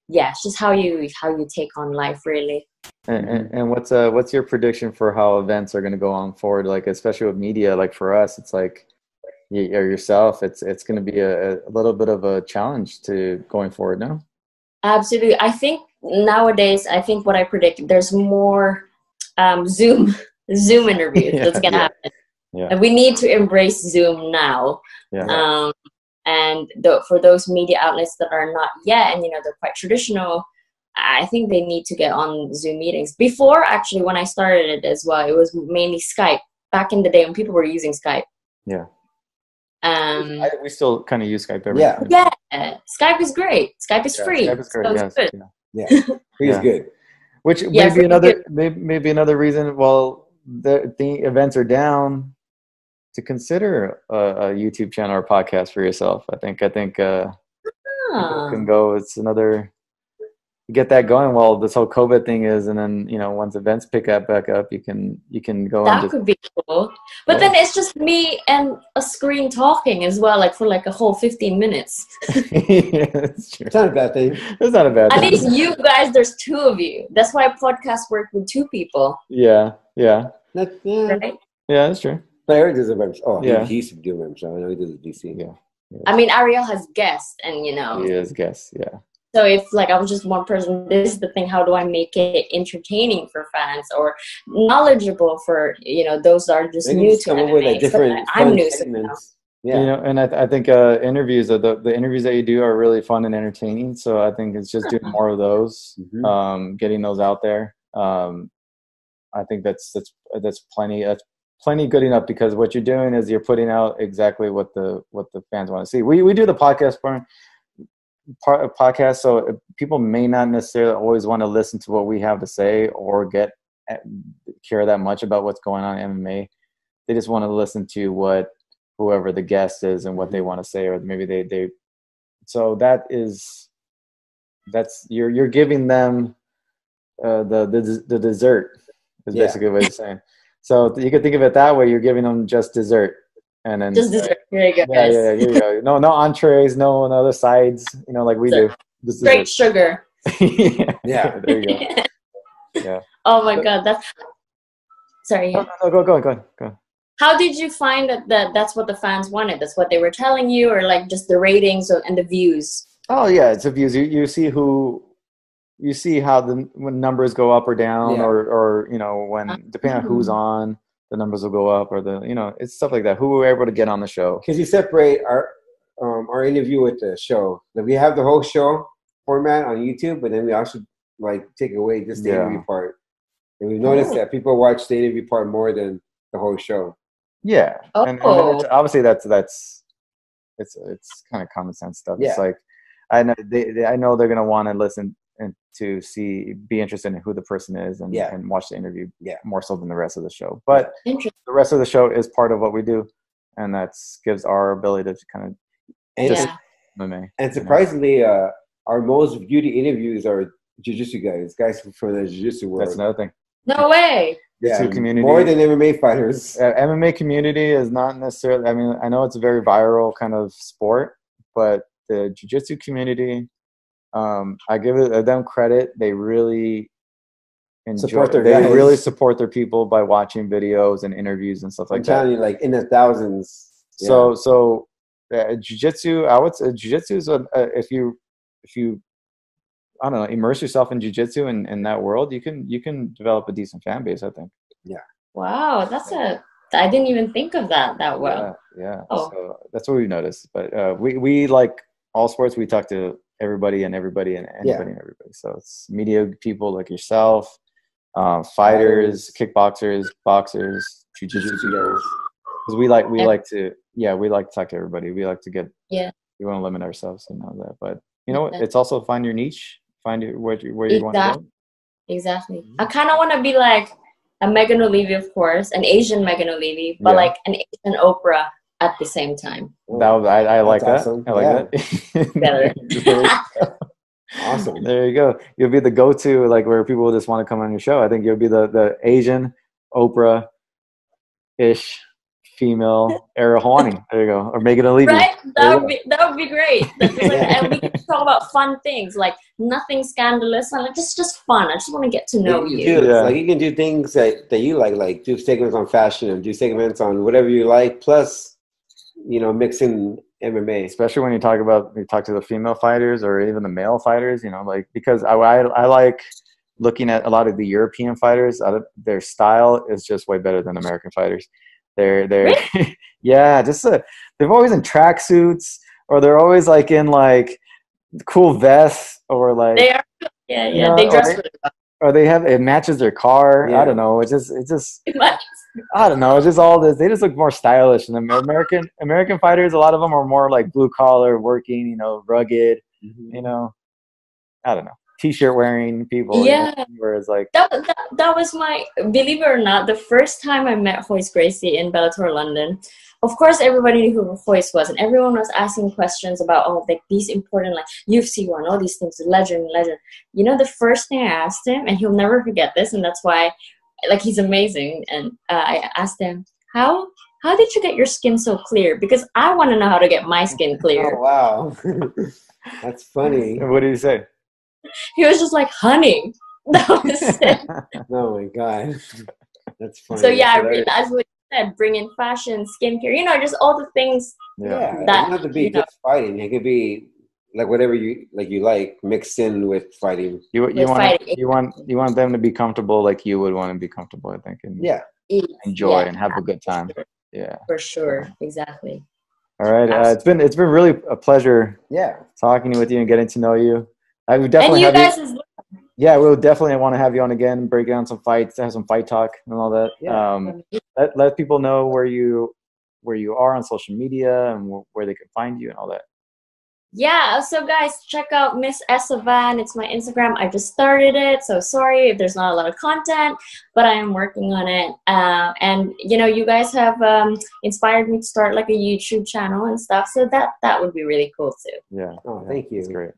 just how you take on life, really. And what's your prediction for how events are going to go on forward? Like, especially with media, like for us, it's like, or yourself, it's going to be a little bit of a challenge to going forward now. Absolutely. I think nowadays, what I predict, there's more Zoom interviews that's going to happen. And we need to embrace Zoom now. And for those media outlets that are not yet, and you know, they're quite traditional, I think they need to get on Zoom meetings. Before, actually, when I started it as well, it was mainly Skype. Back in the day when people were using Skype. We still kind of use Skype every Skype is great. Skype is free. Skype is great. Free is good. Which maybe another reason. Well, the events are down, to consider a YouTube channel or podcast for yourself. I think people can go. It's another. Get that going while this whole COVID thing is, and then, you know, once events pick up back up, you can go. That could be cool, but then it's just me and a screen talking as well, like for like a whole 15 minutes. That's true. It's not a bad thing. It's not a bad thing. At least you guys, there's two of you. That's why podcasts work with two people. Right? Yeah, that's true. But I heard there's a web. He used to do them, so I know he does the DC. I mean, Ariel has guests, and you know, he has guests. So if like I was just one person, this is the thing. How do I make it entertaining for fans or knowledgeable for, you know, those that are just new to MMA? I'm new, so, you know. You know, and I think interviews the interviews that you do are really fun and entertaining. So I think it's just doing more of those, getting those out there. I think that's plenty. That's plenty good enough, because what you're doing is you're putting out exactly what the fans want to see. We do the podcast part. part of podcast, so people may not necessarily always want to listen to what we have to say or care that much about what's going on in MMA. They just want to listen to what whoever the guest is and what they want to say, or maybe they. So you're giving them the dessert is basically what you're saying. So you could think of it that way. You're giving them just dessert. And then just dessert. Here you go, guys. Yeah, here you go. No entrees, no other sides, like we do. Just straight sugar. Yeah. There you go. Yeah. Oh my God, sorry. No, go ahead. How did you find that's what the fans wanted? That's what they were telling you, or like just the ratings and the views? Oh yeah, it's the views. You see how when numbers go up or down, or when depending on who's on, the numbers will go up, or it's stuff like that. Who we're able to get on the show. Because you separate our interview with the show. Like we have the whole show format on YouTube, but then we also take away just the interview part. And we've noticed that people watch the interview part more than the whole show. Yeah, and obviously that's it's kind of common sense stuff. Yeah. It's like I know they're gonna want to listen and to be interested in who the person is and watch the interview more so than the rest of the show. But the rest of the show is part of what we do, and gives our ability to kind of MMA. And surprisingly, our most viewed interviews are jiu-jitsu guys from the jiu-jitsu world. That's another thing. No way. Yeah, community. More than MMA fighters. MMA community is not necessarily. I mean, I know it's a very viral kind of sport, but the jiu-jitsu community, I give them credit. They really support their people by watching videos and interviews and stuff like that. I'm telling you, in the thousands. Yeah. So jiu-jitsu, I would say jiu-jitsu is if you I don't know, immerse yourself in jiu-jitsu in that world, you can develop a decent fan base, I think. Yeah. Wow, I didn't even think of that well. Yeah. Oh. So that's what we noticed. But we like all sports. We talk to everybody and anybody and everybody. So it's media people like yourself, fighters, kickboxers, boxers, jiu-jitsu guys. Because we like to talk to everybody. We like to we won't limit ourselves and all that. But it's also find your niche. Find where you want to go. Exactly. I kind of want to be like a Megan O'Leary, of course, an Asian Megan O'Leary, but like an Asian Oprah at the same time. I like that. Awesome. I like that. Better. Awesome. There you go. You'll be the go-to, where people just want to come on your show. I think you'll be the Asian Oprah-ish female Era Hawani. There you go. Or Megan O'Leary. Right? That would be great. And we can talk about fun things, nothing scandalous, and just fun. I just want to get to know you. You can do things that you like do segments on fashion and do segments on whatever you like, plus mix in MMA. Especially when you talk to the female fighters or even the male fighters, because I like looking at a lot of the European fighters. Their style is just way better than American fighters. They're really? They're always in tracksuits, or they're always in cool vests, or they are they dress really well. Or it matches their car. I don't know. It just I don't know. It's just all this. They just look more stylish. And American fighters, a lot of them are more blue collar, working, rugged, I don't know. T-shirt wearing people. Yeah. Whereas that was believe it or not, the first time I met Royce Gracie in Bellator London. Of course, everybody knew who Royce was, and everyone was asking questions about these important UFC one, all these things, legend. The first thing I asked him, and he'll never forget this, and that's why, he's amazing. And I asked him, how did you get your skin so clear? Because I want to know how to get my skin clear. Oh wow, that's funny. And what did he say? He was just honey. That was it. Oh my god, that's funny. So as we said, bring in fashion, skincare, just all the things. Yeah, it doesn't have to be just fighting. It could be whatever you like mixed in with fighting. You want them to be comfortable like you would want to be comfortable, I think, and enjoy and have a good time. Sure. Yeah, for sure, exactly. All right, it's been really a pleasure. Talking with you and getting to know you. I would definitely we'll definitely want to have you on again, break down some fights, have some fight talk and all that. Yeah. Let people know where you are on social media and where they can find you and all that. Yeah, so guys, check out Miss Estevan. It's my Instagram. I just started it, so sorry if there's not a lot of content, but I am working on it. And you guys have inspired me to start like a YouTube channel and stuff, so that would be really cool too. Yeah. Oh, thank you. It's great.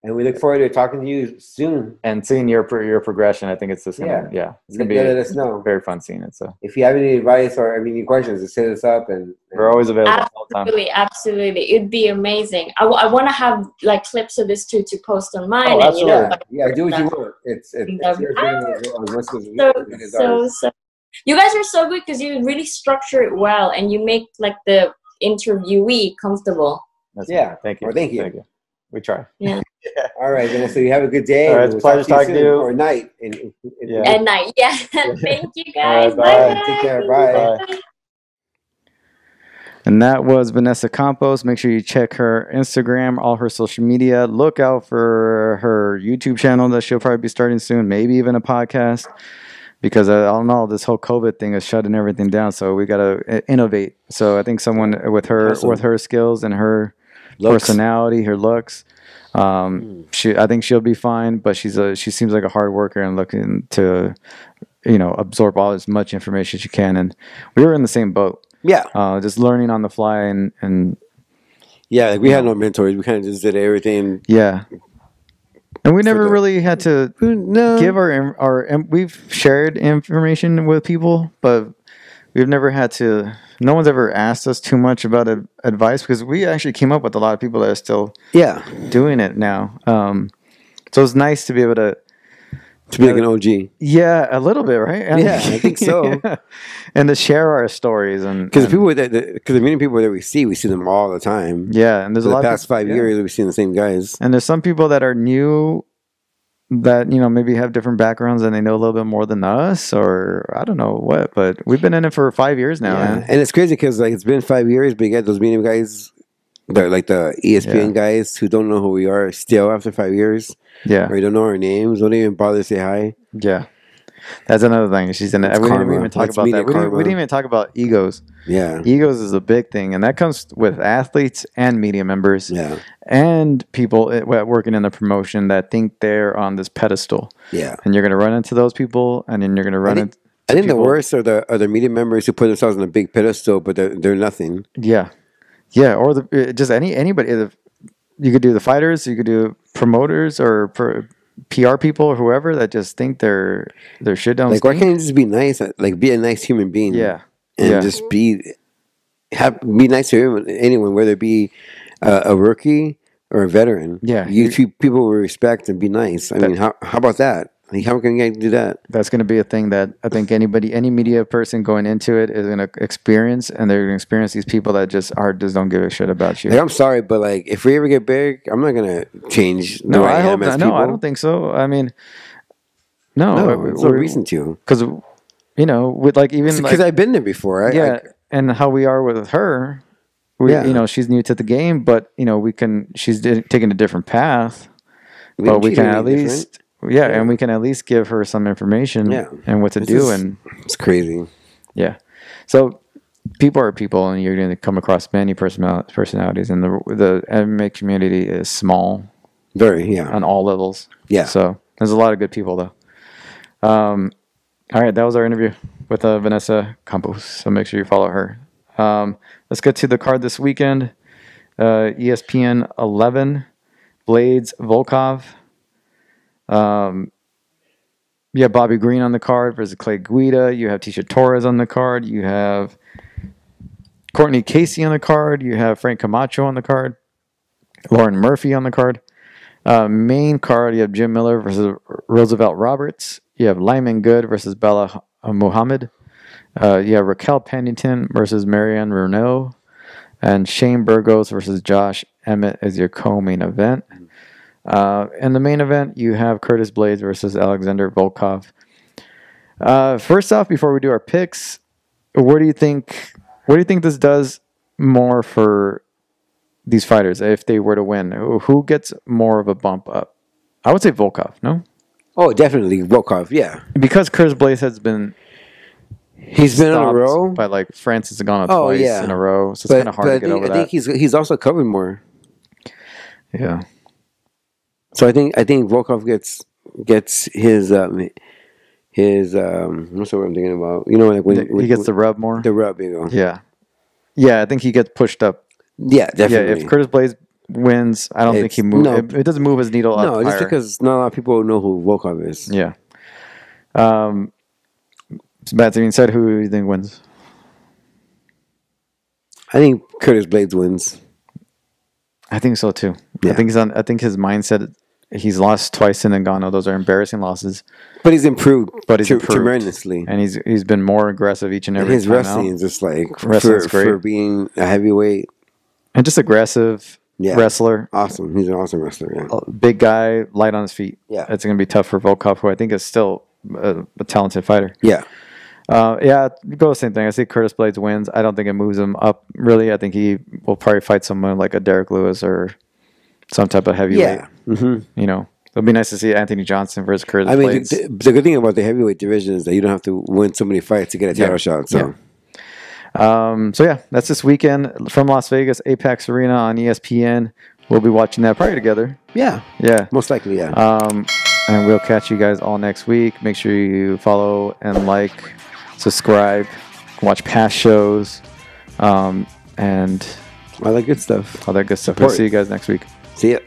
And we look forward to talking to you soon. And seeing your progression, I think it's just gonna, it's gonna be let us know. Very fun seeing it. So if you have any advice or any questions, just hit us up, and we're always available all the time. Absolutely, it'd be amazing. I want to have like clips of this too to post on mine. Oh, absolutely. Do what you want. It's so you guys are so good because you really structure it well and you make like the interviewee comfortable. Thank you. Well, thank you. We try. Yeah. All right, Vanessa, you have a good day. All right, it's a pleasure talking to you. Or night. At night, yeah. Thank you, guys. Right, bye. Take care. Bye. And that was Vanessa Campos. Make sure you check her Instagram, all her social media. Look out for her YouTube channel that she'll probably be starting soon, maybe even a podcast. Because I don't know, this whole COVID thing is shutting everything down. So we got to innovate. So I think someone with her skills and her personality, her looks, I think she'll be fine. But she seems like a hard worker and looking to, absorb all as much information she can. And we were in the same boat. Yeah. Just learning on the fly and yeah, like we had no mentors. We kind of just did everything. Yeah. And we never really had to give our we've shared information with people, but we've never had to. No one's ever asked us too much about advice because we actually came up with a lot of people that are still doing it now. So it's nice to be able to be like an OG. Yeah, a little bit, right? Yeah, I think so. And to share our stories because the many people that we see them all the time. Yeah, and there's a lot. The past 5 years we've seen the same guys. And there's some people that are new that maybe have different backgrounds and they know a little bit more than us, or I don't know what, but we've been in it for 5 years now. Yeah. And it's crazy because it's been 5 years, but you get those medium guys, like the ESPN guys who don't know who we are still after 5 years. Yeah, or you don't know our names, don't even bother to say hi. Yeah, that's another thing. She's in it. We didn't even talk about that. We didn't even talk about egos. Yeah, egos is a big thing, and that comes with athletes and media members. Yeah, and people working in the promotion that think they're on this pedestal. Yeah, and you're going to run into those people, and then you're going to run into. I think the worst are the media members who put themselves on a big pedestal, but they're nothing. Yeah, or just anybody. You could do the fighters, you could do promoters or PR people or whoever that just think they're shit down. Like, why can't you just be nice? Like, be a nice human being. Yeah, and just be nice to anyone, whether it be a rookie or a veteran. Yeah, you treat people with respect and be nice. I mean, how about that? Like, how can you do that? That's going to be a thing that I think any media person going into it is going to experience, and they're going to experience these people that just don't give a shit about you. Like, I'm sorry, but like, if we ever get big, I'm not going to change. No, I hope not. No, I don't think so. I mean, no, it's no reason to. Because with like even because I've been there before. And how we are with her, she's new to the game, but she's taking a different path, but we can at least. Yeah, and we can at least give her some information and what to do. And it's crazy. Yeah. So people are people, and you're going to come across many personalities. And the MMA community is small. Very, on all levels. Yeah. So there's a lot of good people, though. All right, that was our interview with Vanessa Campos. So make sure you follow her. Let's get to the card this weekend. ESPN 11, Blaydes, Volkov. You have Bobby Green on the card versus Clay Guida. You have Tisha Torres on the card. You have Courtney Casey on the card. You have Frank Camacho on the card. Lauren Murphy on the card. Main card, you have Jim Miller versus Roosevelt Roberts. You have Lyman Good versus Bella Muhammad. You have Raquel Pennington versus Marianne Renault. And Shane Burgos versus Josh Emmett is your co-main event. In the main event, you have Curtis Blaydes versus Alexander Volkov. First off, before we do our picks, what do you think this does more for these fighters if they were to win? Who gets more of a bump up? I would say Volkov, no? Oh, definitely Volkov, yeah. Because Curtis Blaydes has been... He's been in a row? By like Francis Ngannou twice in a row, so it's kind of hard to get over that. I think he's also covered more. Yeah. So I think Volkov gets his what's the word I'm thinking about? You know, like when he gets the rub more. The rub, you know. Yeah. Yeah, I think he gets pushed up. Yeah, definitely. Yeah, if Curtis Blaydes wins, I don't think he moves. No, it doesn't move his needle up. No, just because not a lot of people know who Volkov is. Yeah. That being said, who do you think wins? I think Curtis Blaydes wins. I think so too. Yeah. I think his mindset. He's lost twice in Ngannou. Those are embarrassing losses. But he's improved. Improved tremendously, and he's been more aggressive each and every his time. Wrestling is just like Wrestling's great for being a heavyweight and just aggressive wrestler. Awesome. He's an awesome wrestler. Yeah. Big guy, light on his feet. Yeah, it's going to be tough for Volkov, who I think is still a talented fighter. Yeah. Yeah, go the same thing. I see Curtis Blaydes wins. I don't think it moves him up really. I think he will probably fight someone like a Derek Lewis or some type of heavyweight. Yeah. Mm-hmm. You know, it'll be nice to see Anthony Johnson versus Curtis Blaydes. The good thing about the heavyweight division is that you don't have to win so many fights to get a title shot. So. Yeah. So yeah, that's this weekend from Las Vegas, Apex Arena on ESPN. We'll be watching that probably together. Yeah. Yeah. Most likely, yeah. And we'll catch you guys all next week. Make sure you follow and like, subscribe, watch past shows, and all that good stuff. We'll see you guys next week. See ya.